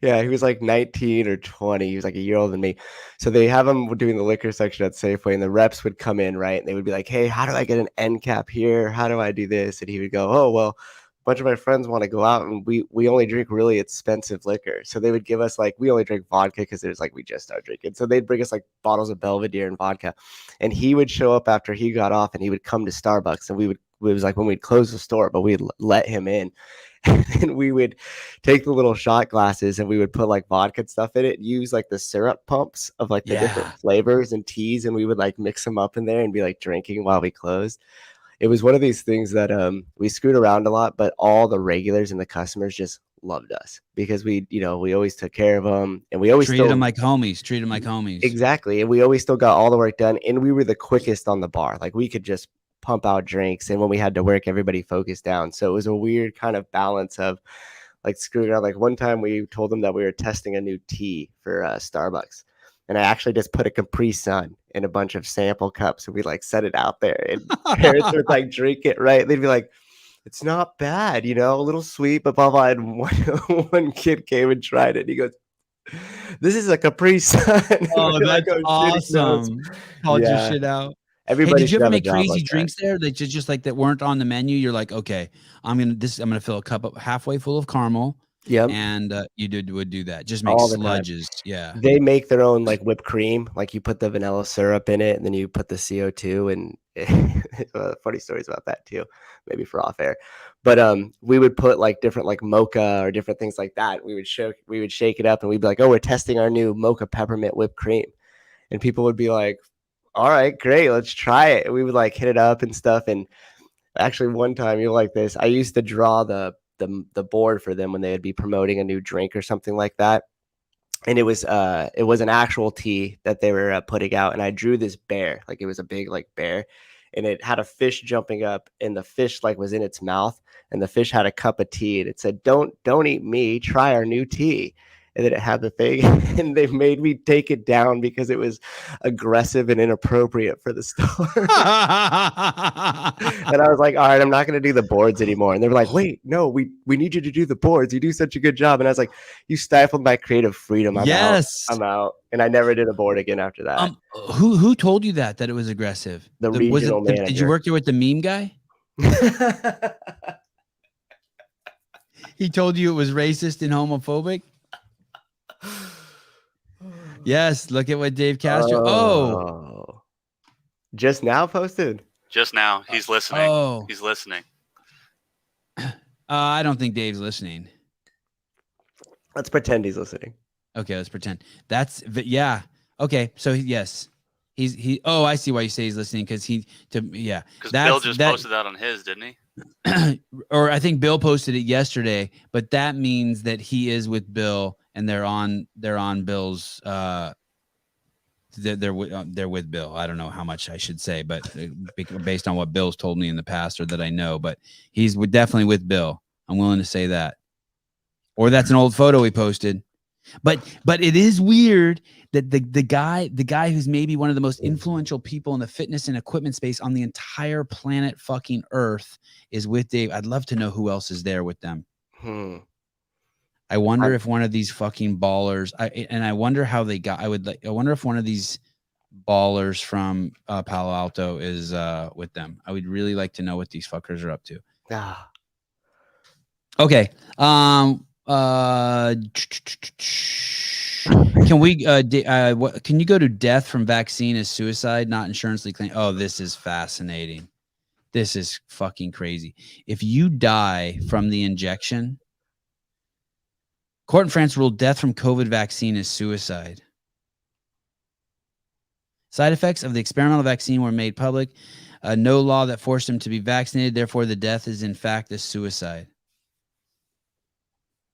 Speaker 3: Yeah, he was like 19 or 20. He was like a year older than me. So they have him doing the liquor section at Safeway, and the reps would come in, right? And they would be like, "Hey, how do I get an end cap here? How do I do this?" And he would go, "Oh, well, a bunch of my friends want to go out, and we only drink really expensive liquor." So they would give us like, we only drink vodka because there's like, we just started drinking. So they'd bring us like bottles of Belvedere and vodka. And he would show up after he got off, and he would come to Starbucks, and it was like when we'd close the store, but we'd let him in. And we would take the little shot glasses and we would put like vodka and stuff in it, use like the syrup pumps of like the different flavors and teas, and we would like mix them up in there and be like drinking while we closed. It was one of these things that we screwed around a lot, but all the regulars and the customers just loved us because we always took care of them, and we always
Speaker 1: treated them like homies.
Speaker 3: Exactly. And we always still got all the work done, and we were the quickest on the bar. Like we could just pump out drinks, and when we had to work, everybody focused down. So it was a weird kind of balance of like screwing around. Like one time we told them that we were testing a new tea for Starbucks, and I actually just put a Capri Sun in a bunch of sample cups, and we like set it out there, and parents would like drink it, right? They'd be like, "It's not bad, you know, a little sweet, but blah blah." And one kid came and tried it. And he goes, "This is a Capri Sun."
Speaker 1: Oh,
Speaker 3: We're like,
Speaker 1: that's
Speaker 3: "Oh, shit, he knows."
Speaker 1: awesome. Called your
Speaker 3: Yeah.
Speaker 1: shit out. Hey,
Speaker 3: Everybody
Speaker 1: did you
Speaker 3: should
Speaker 1: ever
Speaker 3: have a
Speaker 1: make
Speaker 3: job
Speaker 1: crazy
Speaker 3: like that.
Speaker 1: drinks there that just like that weren't on the menu? You're like, okay, I'm gonna fill a cup up halfway full of caramel,
Speaker 3: Yep.
Speaker 1: and would do that. Just make
Speaker 3: All the time.
Speaker 1: sludges. Yeah.
Speaker 3: They make their own like whipped cream. Like you put the vanilla syrup in it, and then you put the CO2. And funny stories about that too, maybe for off air. But we would put like different like mocha or different things like that. We would shake it up, and we'd be like, "Oh, we're testing our new mocha peppermint whipped cream," and people would be like, "All right, great, let's try it." And we would like hit it up and stuff. And actually, one time, you're like this. I used to draw the board for them when they would be promoting a new drink or something like that. And it was an actual tea that they were putting out, and I drew this bear, like it was a big like bear, and it had a fish jumping up, and the fish like was in its mouth, and the fish had a cup of tea, and it said, don't eat me, try our new tea. And then it had the thing, and they made me take it down because it was aggressive and inappropriate for the store. And I was like, all right, I'm not going to do the boards anymore. And they were like, wait, no, we need you to do the boards. You do such a good job. And I was like, you stifled my creative freedom. I'm out. And I never did a board again after that.
Speaker 1: Who told you that it was aggressive?
Speaker 3: The regional manager.
Speaker 1: Did you work there with the meme guy? He told you it was racist and homophobic? Yes, look at what Dave Castro. Oh,
Speaker 3: just now posted.
Speaker 2: Just now, he's listening.
Speaker 1: Oh,
Speaker 2: he's listening.
Speaker 1: I don't think Dave's listening.
Speaker 3: Let's pretend he's listening.
Speaker 1: Okay, let's pretend. Yeah. Okay, so yes, he. Oh, I see why you say he's listening because
Speaker 2: Because Bill just posted that on his, didn't he?
Speaker 1: Or I think Bill posted it yesterday, but that means that he is with Bill and they're on Bill's they're with Bill. I don't know how much I should say, but based on what Bill's told me in the past or that I know, but he's definitely with Bill. I'm willing to say that. Or that's an old photo he posted. But it is weird that the guy who's maybe one of the most influential people in the fitness and equipment space on the entire planet fucking Earth is with Dave. I'd love to know who else is there with them. I wonder if one of these fucking ballers. I wonder how they got. I wonder if one of these ballers from Palo Alto is with them. I would really like to know what these fuckers are up to. Okay. Can we can you go to death from vaccine as suicide, not insurance claim? Oh, this is fascinating. This is fucking crazy. If you die from the injection, court in France ruled death from COVID vaccine as suicide. Side effects of the experimental vaccine were made public. No law that forced him to be vaccinated. Therefore, the death is in fact a suicide.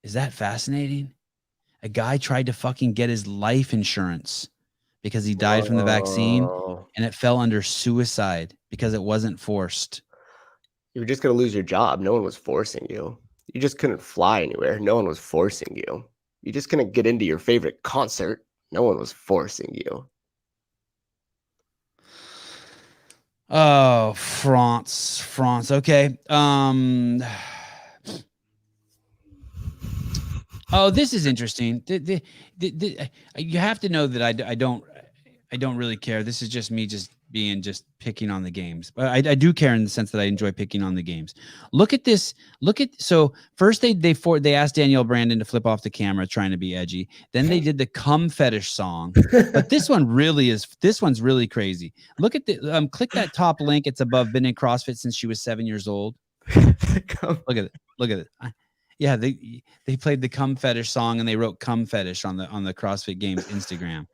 Speaker 1: Is that fascinating? A guy tried to fucking get his life insurance because he died from the vaccine, and it fell under suicide because it wasn't forced.
Speaker 3: You were just going to lose your job. No one was forcing you. You just couldn't fly anywhere. No one was forcing you. You just couldn't get into your favorite concert. No one was forcing you.
Speaker 1: Oh, France. Okay. Oh, this is interesting. You have to know that I don't really care. This is just me just picking on the games. But I do care in the sense that I enjoy picking on the games. Look at this. So first they asked Danielle Brandon to flip off the camera trying to be edgy. Then they did the cum fetish song. But this one's really crazy. Look at the click that top link. It's above been in CrossFit since she was 7 years old. Look at it. Yeah, they played the cum fetish song and they wrote cum fetish on the CrossFit Games Instagram.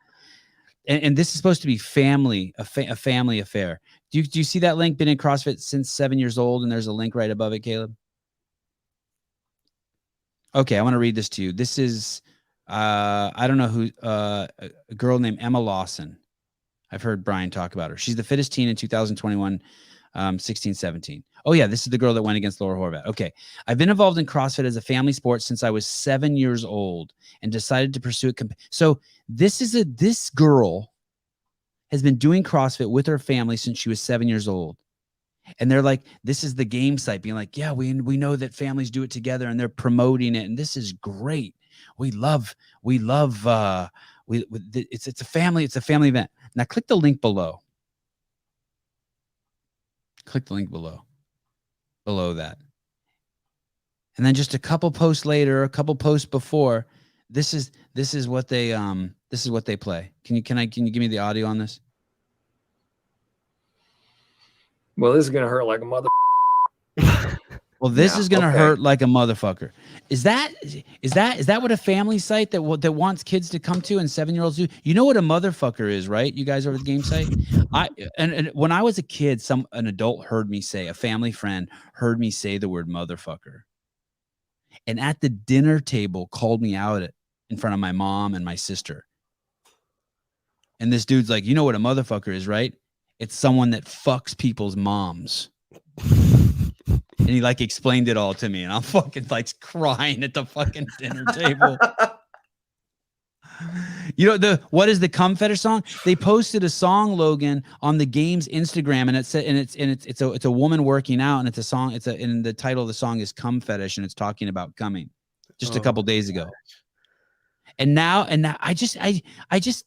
Speaker 1: And this is supposed to be a family affair. Do you see that link? Been in CrossFit since 7 years old, and there's a link right above it, Caleb. Okay, I want to read this to you. This is I don't know who a girl named Emma Lawson. I've heard Brian talk about her. She's the fittest teen in 2021 16, 17. Oh yeah, this is the girl that went against Laura Horvath. Okay. I've been involved in CrossFit as a family sport since I was 7 years old and decided to pursue it. So this girl has been doing CrossFit with her family since she was 7 years old. And they're like, this is the game site being like, yeah, we know that families do it together and they're promoting it. And this is great. It's a family event. Now click the link below. Click the link below that. And then just a couple posts later, a couple posts before, this is what they play. Can you give me the audio on this?
Speaker 10: Well, this is gonna hurt like a mother.
Speaker 1: Well, this is gonna hurt like a motherfucker. Is that what a family site that wants kids to come to and 7-year-olds do? You know what a motherfucker is, right? You guys over the game site. And when I was a kid, an adult heard me say, a family friend heard me say the word motherfucker, and at the dinner table called me out in front of my mom and my sister. And this dude's like, you know what a motherfucker is, right? It's someone that fucks people's moms. And he like explained it all to me, and I'm fucking like crying at the fucking dinner table. You know what is the cum fetish song? They posted a song, Logan, on the game's Instagram, and it's a woman working out, and it's a song. And the title of the song is "Cum Fetish," and it's talking about coming. Just a couple days ago. And now I just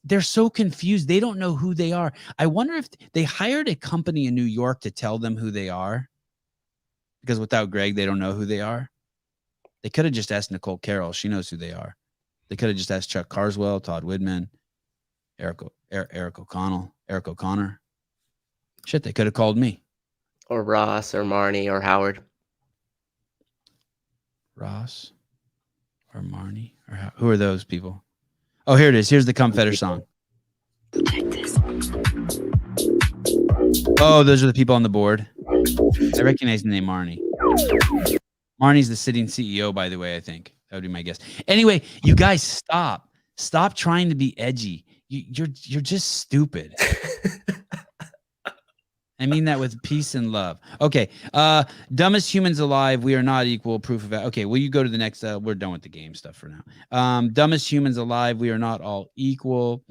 Speaker 1: they're so confused. They don't know who they are. I wonder if they hired a company in New York to tell them who they are. Because without Greg, they don't know who they are. They could have just asked Nicole Carroll. She knows who they are. They could have just asked Chuck Carswell, Todd Widman, Eric O'Connor. Shit, they could have called me.
Speaker 3: Or Ross or Marnie or Howard.
Speaker 1: Ross or Marnie or who are those people? Oh, here it is. Here's the cum fetish song. Check this. Oh, those are the people on the board. I recognize the name Marnie. Marnie's the sitting CEO, by the way, I think. That would be my guess. Anyway, you guys stop. Stop trying to be edgy. You're just stupid. I mean that with peace and love. Okay. Dumbest humans alive. We are not equal. Proof of that. Okay. Will you go to the next? We're done with the game stuff for now. Dumbest humans alive. We are not all equal.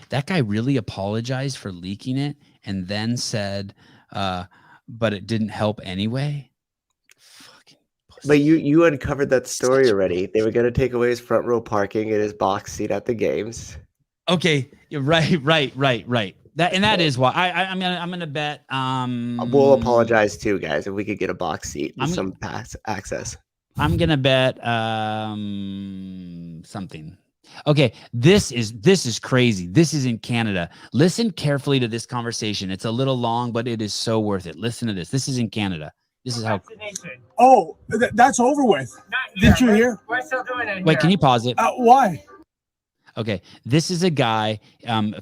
Speaker 1: That guy really apologized for leaking it and then said, but it didn't help anyway. Fucking pussy.
Speaker 3: But you uncovered that story already. They were going to take away his front row parking and his box seat at the games.
Speaker 1: Okay. Right. That is why I'm gonna bet.
Speaker 3: We'll apologize too, guys, if we could get a box seat and some pass access.
Speaker 1: I'm gonna bet something. Okay, this is crazy. This is in Canada. Listen carefully to this conversation. It's a little long, but it is so worth it. Listen to this. This is in Canada. This is how.
Speaker 11: Oh, that's over with. Did you hear?
Speaker 9: We're still doing it.
Speaker 1: Wait, can you pause it?
Speaker 11: Why?
Speaker 1: Okay, this is a guy.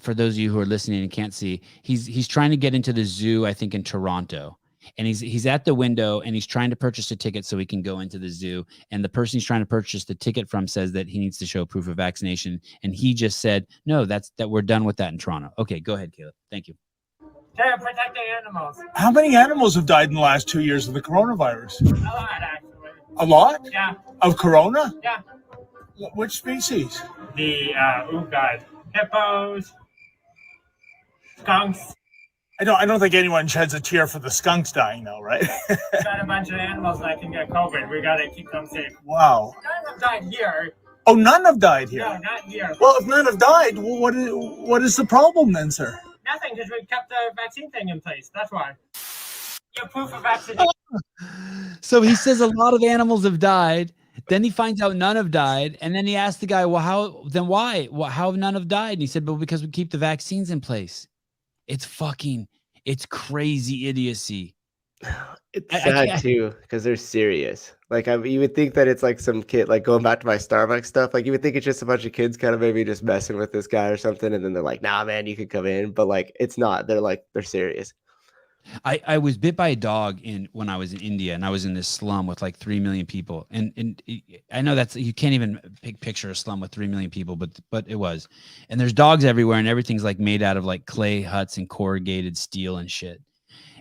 Speaker 1: For those of you who are listening and can't see, he's trying to get into the zoo. I think in Toronto. And he's at the window and he's trying to purchase a ticket so he can go into the zoo. And the person he's trying to purchase the ticket from says that he needs to show proof of vaccination. And he just said, no, that we're done with that in Toronto. Okay, go ahead, Caleb. Thank you.
Speaker 9: To protect the animals.
Speaker 11: How many animals have died in the last 2 years of the coronavirus?
Speaker 9: A lot, actually.
Speaker 11: A lot?
Speaker 9: Yeah.
Speaker 11: Of corona?
Speaker 9: Yeah.
Speaker 11: Which species?
Speaker 9: The, hippos, skunks.
Speaker 11: I don't think anyone sheds a tear for the skunks dying, though, right?
Speaker 9: We got a bunch of animals that can get COVID. We got to keep them safe.
Speaker 11: Wow.
Speaker 9: None have died here.
Speaker 11: Oh, none have died here?
Speaker 9: No, not here.
Speaker 11: Well, if none have died, what is the problem then, sir?
Speaker 9: Nothing, because we kept the vaccine thing in place. That's why. Your proof of vaccination.
Speaker 1: So he says a lot of animals have died. Then he finds out none have died. And then he asked the guy, well, why? How have none have died? And he said, well, because we keep the vaccines in place. It's crazy idiocy.
Speaker 3: It's sad too, because they're serious. Like you would think that it's like some kid, like going back to my Starbucks stuff, like you would think it's just a bunch of kids kind of maybe just messing with this guy or something. And then they're like, nah, man, you could come in. But like, it's not. They're serious.
Speaker 1: I was bit by a dog when I was in India, and I was in this slum with like 3 million people. And I know that's, you can't even picture a slum with 3 million people, but it was. And there's dogs everywhere, and everything's like made out of like clay huts and corrugated steel and shit.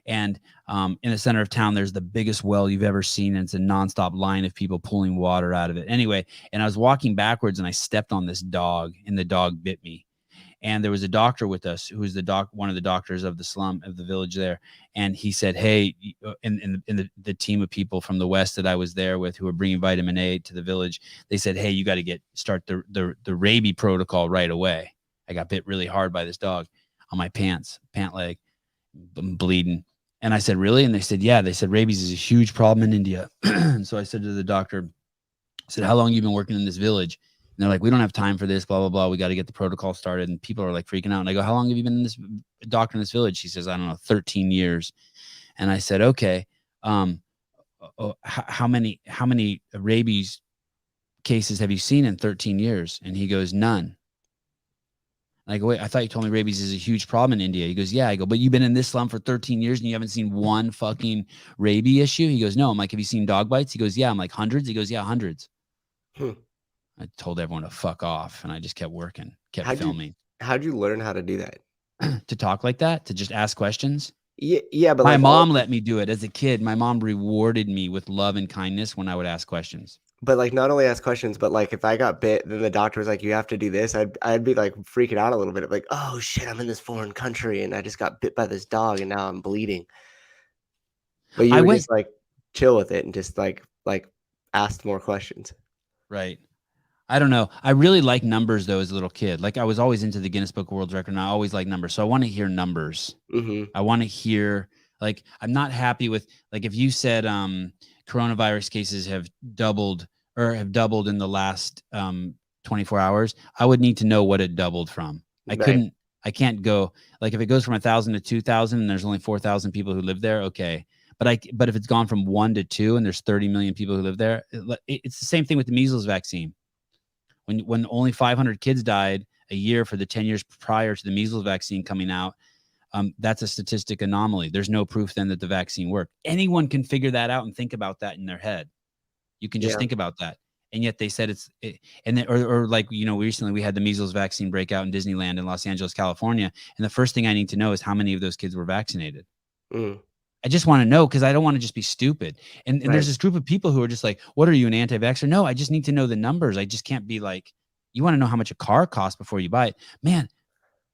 Speaker 1: And in the center of town, there's the biggest well you've ever seen, and it's a nonstop line of people pulling water out of it. Anyway, and I was walking backwards, and I stepped on this dog, and the dog bit me. And there was a doctor with us who was one of the doctors of the slum of the village there. And he said, hey, in the team of people from the West that I was there with who were bringing vitamin A to the village, they said, hey, you got to start the rabies protocol right away. I got bit really hard by this dog on my pant leg. I'm bleeding. And I said, really? And they said, yeah. They said, rabies is a huge problem in India. And so I said to the doctor, I said, how long have you been working in this village? And they're like, we don't have time for this, blah, blah, blah. We got to get the protocol started. And people are like freaking out. And I go, how long have you been in this doctor in this village? She says, I don't know, 13 years. And I said, okay. How many rabies cases have you seen in 13 years? And he goes, none. And I go, wait, I thought you told me rabies is a huge problem in India. He goes, yeah. I go, but you've been in this slum for 13 years and you haven't seen one fucking rabies issue? He goes, no. I'm like, have you seen dog bites? He goes, yeah. I'm like, hundreds? He goes, yeah, hundreds. I told everyone to fuck off, and I just kept working, filming.
Speaker 3: How'd you learn how to do that?
Speaker 1: To talk like that, to just ask questions?
Speaker 3: Yeah, but
Speaker 1: my mom let me do it as a kid. My mom rewarded me with love and kindness when I would ask questions.
Speaker 3: But like, not only ask questions, but like, if I got bit, then the doctor was like, "You have to do this." I'd be like freaking out a little bit, like, "Oh shit, I'm in this foreign country, and I just got bit by this dog, and now I'm bleeding." But you would just like chill with it and just like ask more questions.
Speaker 1: Right. I don't know. I really like numbers though as a little kid. Like I was always into the Guinness Book of World Record, and I always like numbers. So I want to hear numbers.
Speaker 3: Mm-hmm.
Speaker 1: I want to hear, like, I'm not happy with, like, if you said coronavirus cases have doubled in the last 24 hours, I would need to know what it doubled from. I can't go, like, if it goes from 1,000 to 2,000 and there's only 4,000 people who live there, okay. But if it's gone from 1 to 2 and there's 30 million people who live there, it's the same thing with the measles vaccine. When only 500 kids died a year for the 10 years prior to the measles vaccine coming out, that's a statistic anomaly. There's no proof then that the vaccine worked. Anyone can figure that out and think about that in their head. You can just think about that. And yet they said or like, you know, recently we had the measles vaccine breakout in Disneyland in Los Angeles, California. And the first thing I need to know is how many of those kids were vaccinated. I just want to know, because I don't want to just be stupid. And there's this group of people who are just like, what are you, an anti-vaxxer? No, I just need to know the numbers. I just can't be like, you want to know how much a car costs before you buy it. Man,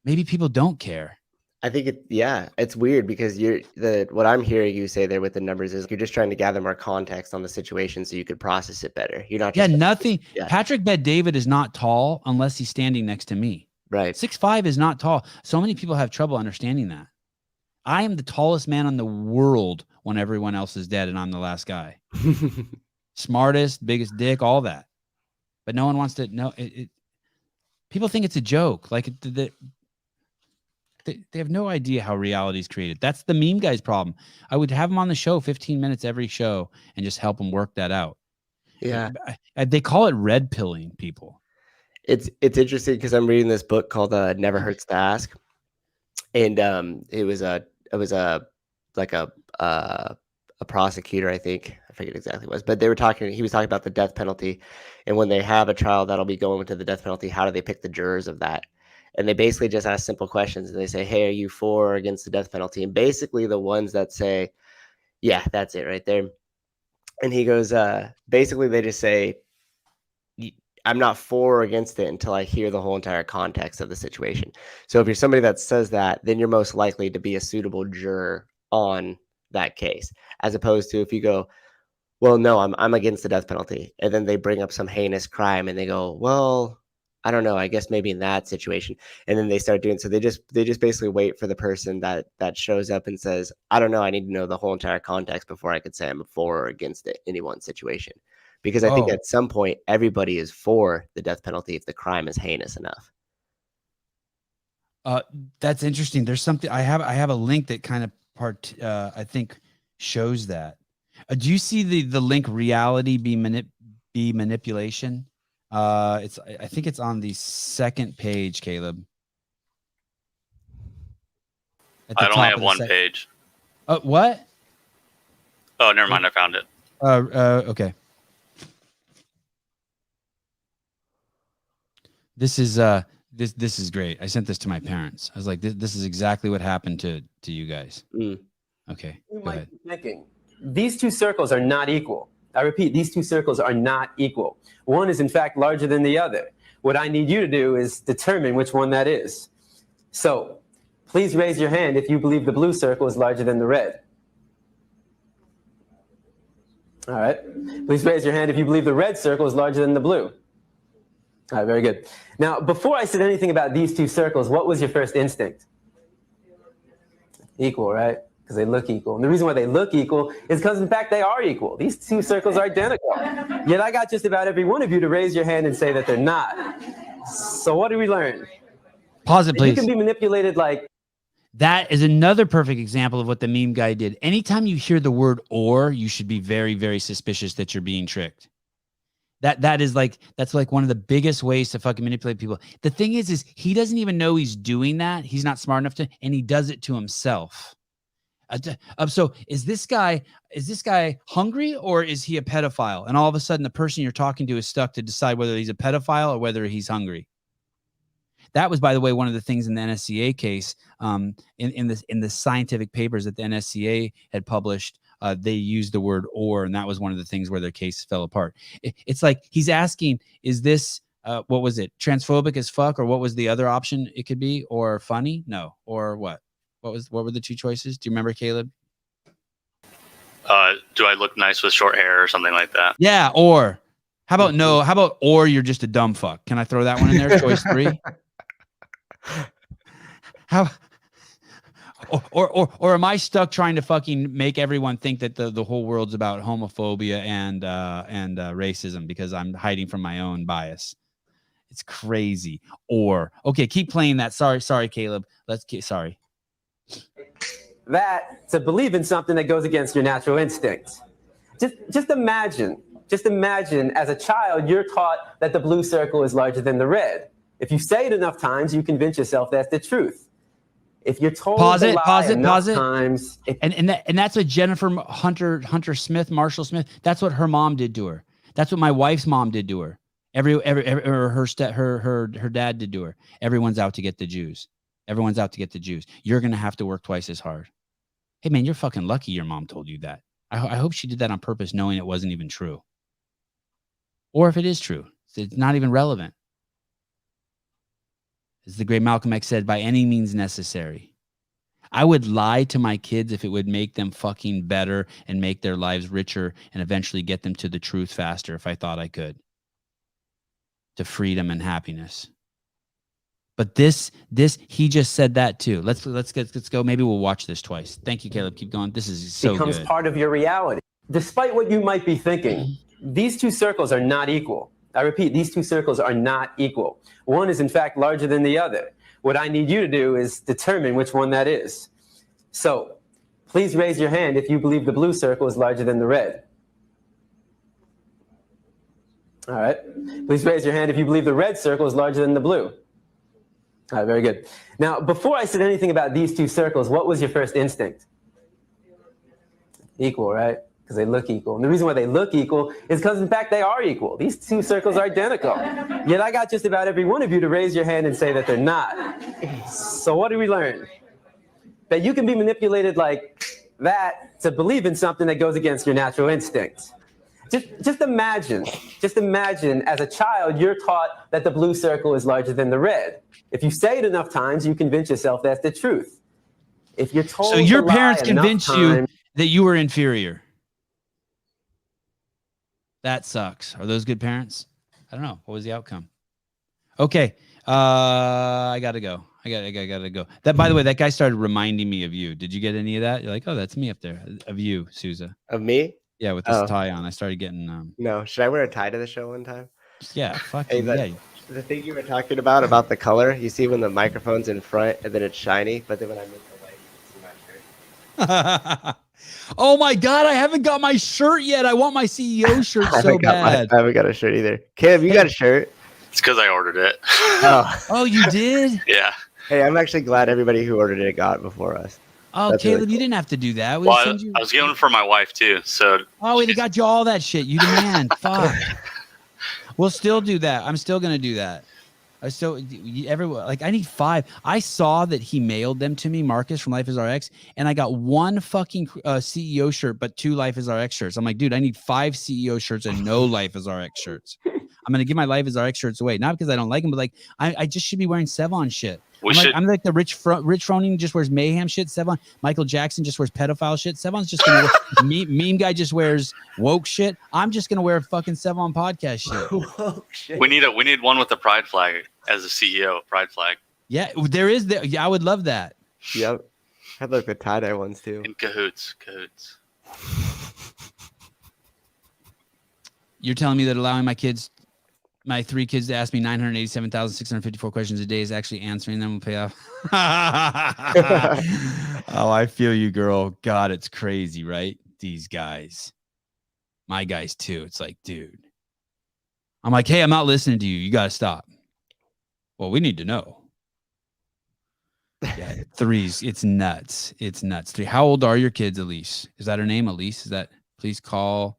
Speaker 1: maybe people don't care.
Speaker 3: I think it's weird because what I'm hearing you say there with the numbers is you're just trying to gather more context on the situation so you could process it better. You're not just
Speaker 1: nothing. Yeah. Patrick Bet-David is not tall unless he's standing next to me.
Speaker 3: Right.
Speaker 1: 6'5" is not tall. So many people have trouble understanding that. I am the tallest man in the world when everyone else is dead and I'm the last guy. Smartest, biggest dick, all that. But no one wants to know. People think it's a joke. Like they have no idea how reality is created. That's the meme guy's problem. I would have him on the show 15 minutes every show and just help him work that out.
Speaker 3: Yeah.
Speaker 1: They call it red pilling people.
Speaker 3: It's interesting because I'm reading this book called Never Hurts to Ask. And it was a prosecutor, I think. I forget exactly what it was, but he was talking about the death penalty. And when they have a trial that'll be going to the death penalty, how do they pick the jurors of that? And they basically just ask simple questions. And they say, hey, are you for or against the death penalty? And basically the ones that say, yeah, that's it right there. And he goes, basically they just say, I'm not for or against it until I hear the whole entire context of the situation. So if you're somebody that says that, then you're most likely to be a suitable juror on that case, as opposed to if you go, well, no, I'm against the death penalty. And then they bring up some heinous crime and they go, well, I don't know, I guess maybe in that situation. And then they start doing, so they just basically wait for the person that shows up and says, I don't know, I need to know the whole entire context before I could say I'm for or against it, any one situation. Because I think at some point, everybody is for the death penalty if the crime is heinous enough.
Speaker 1: That's interesting. There's something I have a link that kind of I think shows that. Do you see the link reality be manipulation? I think it's on the second page, Caleb.
Speaker 2: I only have one page.
Speaker 1: What?
Speaker 2: Oh, never mind. I found it.
Speaker 1: Okay. This is this is great. I sent this to my parents. I was like, this is exactly what happened to you guys. Okay.
Speaker 12: You
Speaker 1: Go
Speaker 12: might
Speaker 1: ahead.
Speaker 12: be thinking, these two circles are not equal. I repeat, these two circles are not equal. One is in fact larger than the other. What I need you to do is determine which one that is. So please raise your hand if you believe the blue circle is larger than the red. All right. Please raise your hand if you believe the red circle is larger than the blue. All right, very good. Now, before I said anything about these two circles, what was your first instinct? Equal, right? Because they look equal. And the reason why they look equal is because, in fact, they are equal. These two circles are identical. Yet I got just about every one of you to raise your hand and say that they're not. So what did we learn?
Speaker 1: Pause it, please.
Speaker 12: You can be manipulated like...
Speaker 1: That is another perfect example of what the meme guy did. Anytime you hear the word "or," you should be very, very suspicious that you're being tricked. That's like one of the biggest ways to fucking manipulate people. The thing is he doesn't even know he's doing that. He's not smart enough to, and he does it to himself. So is this guy hungry or is he a pedophile? And all of a sudden the person you're talking to is stuck to decide whether he's a pedophile or whether he's hungry. That was, by the way, one of the things in the NSCA case, in the scientific papers that the NSCA had published. They used the word "or," and that was one of the things where their case fell apart. It's like he's asking, is this, what was it, transphobic as fuck, or what was the other option it could be, or funny? No, or what? What were the two choices? Do you remember, Caleb?
Speaker 2: Do I look nice with short hair or something like that?
Speaker 1: Yeah, or how about no? How about or you're just a dumb fuck? Can I throw that one in there? Choice 3. How? Or am I stuck trying to fucking make everyone think that the whole world's about homophobia and racism because I'm hiding from my own bias? It's crazy. Or okay, keep playing that. Sorry, Caleb. Sorry.
Speaker 12: That to believe in something that goes against your natural instincts. Just imagine as a child you're taught that the blue circle is larger than the red. If you say it enough times, you convince yourself that's the truth. If you're told
Speaker 1: pause it.
Speaker 12: times,
Speaker 1: and that's what Jennifer Hunter Smith, Marshall Smith. That's what her mom did to her. That's what my wife's mom did to her. Her dad did to her. Everyone's out to get the Jews. Everyone's out to get the Jews. You're gonna have to work twice as hard. Hey man, you're fucking lucky your mom told you that. I hope she did that on purpose, knowing it wasn't even true. Or if it is true, it's not even relevant. As the great Malcolm X said, by any means necessary. I would lie to my kids if it would make them fucking better and make their lives richer and eventually get them to the truth faster if I thought I could. To freedom and happiness. But this he just said that too. Let's go. Maybe we'll watch this twice. Thank you, Caleb. Keep going. This is so
Speaker 12: becomes
Speaker 1: good.
Speaker 12: part of your reality. Despite what you might be thinking, these two circles are not equal. I repeat, these two circles are not equal. One is in fact larger than the other. What I need you to do is determine which one that is. So please raise your hand if you believe the blue circle is larger than the red. All right. Please raise your hand if you believe the red circle is larger than the blue. All right, very good. Now, before I said anything about these two circles, what was your first instinct? Equal, right? Because they look equal. And the reason why they look equal is because, in fact, they are equal. These two circles are identical. Yet I got just about every one of you to raise your hand and say that they're not. So what did we learn? That you can be manipulated like that to believe in something that goes against your natural instincts. Just imagine as a child, you're taught that the blue circle is larger than the red. If you say it enough times, you convince yourself that's the truth. If you're told
Speaker 1: so your parents convinced you that you were inferior. That sucks. Are those good parents? I don't know. What was the outcome? Okay. I gotta go. I gotta go. That, by the way, that guy started reminding me of you. Did you get any of that? You're like, oh, that's me up there. Of you, Souza.
Speaker 3: Of me?
Speaker 1: Yeah, with this tie on. I started getting
Speaker 3: No, should I wear a tie to the show one time?
Speaker 1: Yeah, fuck
Speaker 3: hey,
Speaker 1: yeah.
Speaker 3: The thing you were talking about the color, you see when the microphone's in front and then it's shiny, but then when I move the light, you can see my shirt.
Speaker 1: Oh my God, I haven't got my shirt yet. I want my CEO shirt so bad.
Speaker 3: I haven't got a shirt either. Kev, you got a shirt?
Speaker 2: It's because I ordered it.
Speaker 1: Oh, you did?
Speaker 2: Yeah.
Speaker 3: Hey, I'm actually glad everybody who ordered it got it before us.
Speaker 1: Oh,
Speaker 3: That's
Speaker 1: Caleb,
Speaker 3: really
Speaker 1: you
Speaker 3: cool.
Speaker 1: didn't have to do that.
Speaker 2: Well,
Speaker 1: Send you...
Speaker 2: I was getting one for my wife too. So
Speaker 1: Oh, they got you all that shit. You demand. Fuck. We'll still do that. I'm still gonna do that. Everyone, like, I need 5. I saw that he mailed them to me, Marcus from Life is RX, and I got 1 fucking CEO shirt, but 2 Life is RX shirts. I'm like, dude, I need 5 CEO shirts and no Life is RX shirts. I'm gonna give my Life is RX shirts away, not because I don't like them, but like I just should be wearing Sevan shit. I'm like the Rich Froning just wears mayhem shit. Sevan, Michael Jackson just wears pedophile shit. Sevan's just gonna wear, meme guy just wears woke shit. I'm just gonna wear fucking Sevan podcast shit.
Speaker 3: Woke shit.
Speaker 2: we need one with the pride flag as a CEO. Pride flag.
Speaker 1: Yeah, there is. Yeah, I would love that.
Speaker 3: Yep. I had like the tie-dye ones too.
Speaker 2: In cahoots.
Speaker 1: You're telling me that allowing my 3 kids to ask me 987,654 questions a day is actually answering them will pay off. Oh, I feel you, girl. God, it's crazy, right? These guys. My guys, too. It's like, dude. I'm like, hey, I'm not listening to you. You got to stop. Well, we need to know. Yeah, 3s. It's nuts. It's nuts. 3. How old are your kids, Elise? Is that her name, Elise? Is that? Please call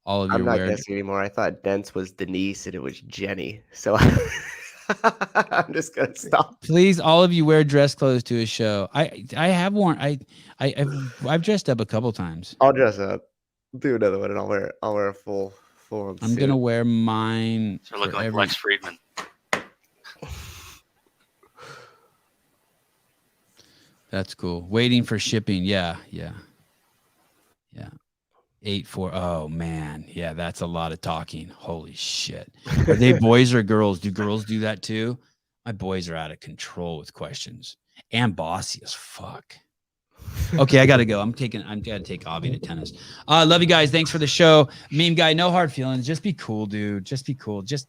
Speaker 1: all of your
Speaker 3: I'm not
Speaker 1: weird...
Speaker 3: guessing anymore. I thought Dents was Denise and it was Jenny. So I'm just gonna stop.
Speaker 1: Please, all of you wear dress clothes to a show. I have worn. I've dressed up a couple times.
Speaker 3: I'll dress up. Do another one, and I'll wear a full
Speaker 1: I'm
Speaker 3: suit.
Speaker 1: gonna wear mine.
Speaker 2: So looking like Lex Friedman.
Speaker 1: That's cool. Waiting for shipping. Yeah. 8-4. Oh man, yeah, that's a lot of talking. Holy shit. Are they boys or girls? Do girls do that too? My boys are out of control with questions and bossy as fuck. Okay, I gotta go. I'm gotta take Avi to tennis. Love you guys. Thanks for the show. Meme guy, no hard feelings. Just be cool, dude. Just be cool. Just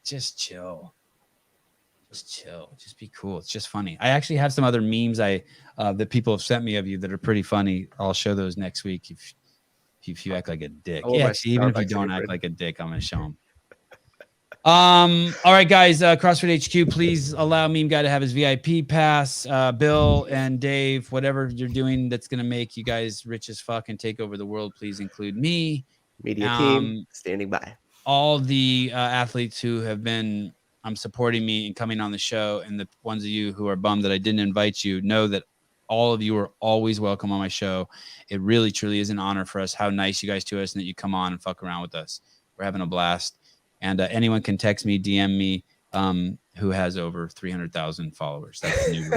Speaker 1: chill. Just chill. Just be cool. It's just funny. I actually have some other memes that people have sent me of you that are pretty funny. I'll show those next week if you act like a dick. Yeah, actually, even if you don't act like a dick, I'm gonna show them. All right, guys. CrossFit HQ, please allow Meme Guy to have his VIP pass. Bill and Dave, whatever you're doing that's gonna make you guys rich as fuck and take over the world, please include me.
Speaker 3: Media team standing by.
Speaker 1: All the athletes who have been supporting me and coming on the show, and the ones of you who are bummed that I didn't invite you, know that all of you are always welcome on my show. It really, truly is an honor for us how nice you guys to us and that you come on and fuck around with us. We're having a blast. And anyone can text me, DM me, who has over 300,000 followers. That's the new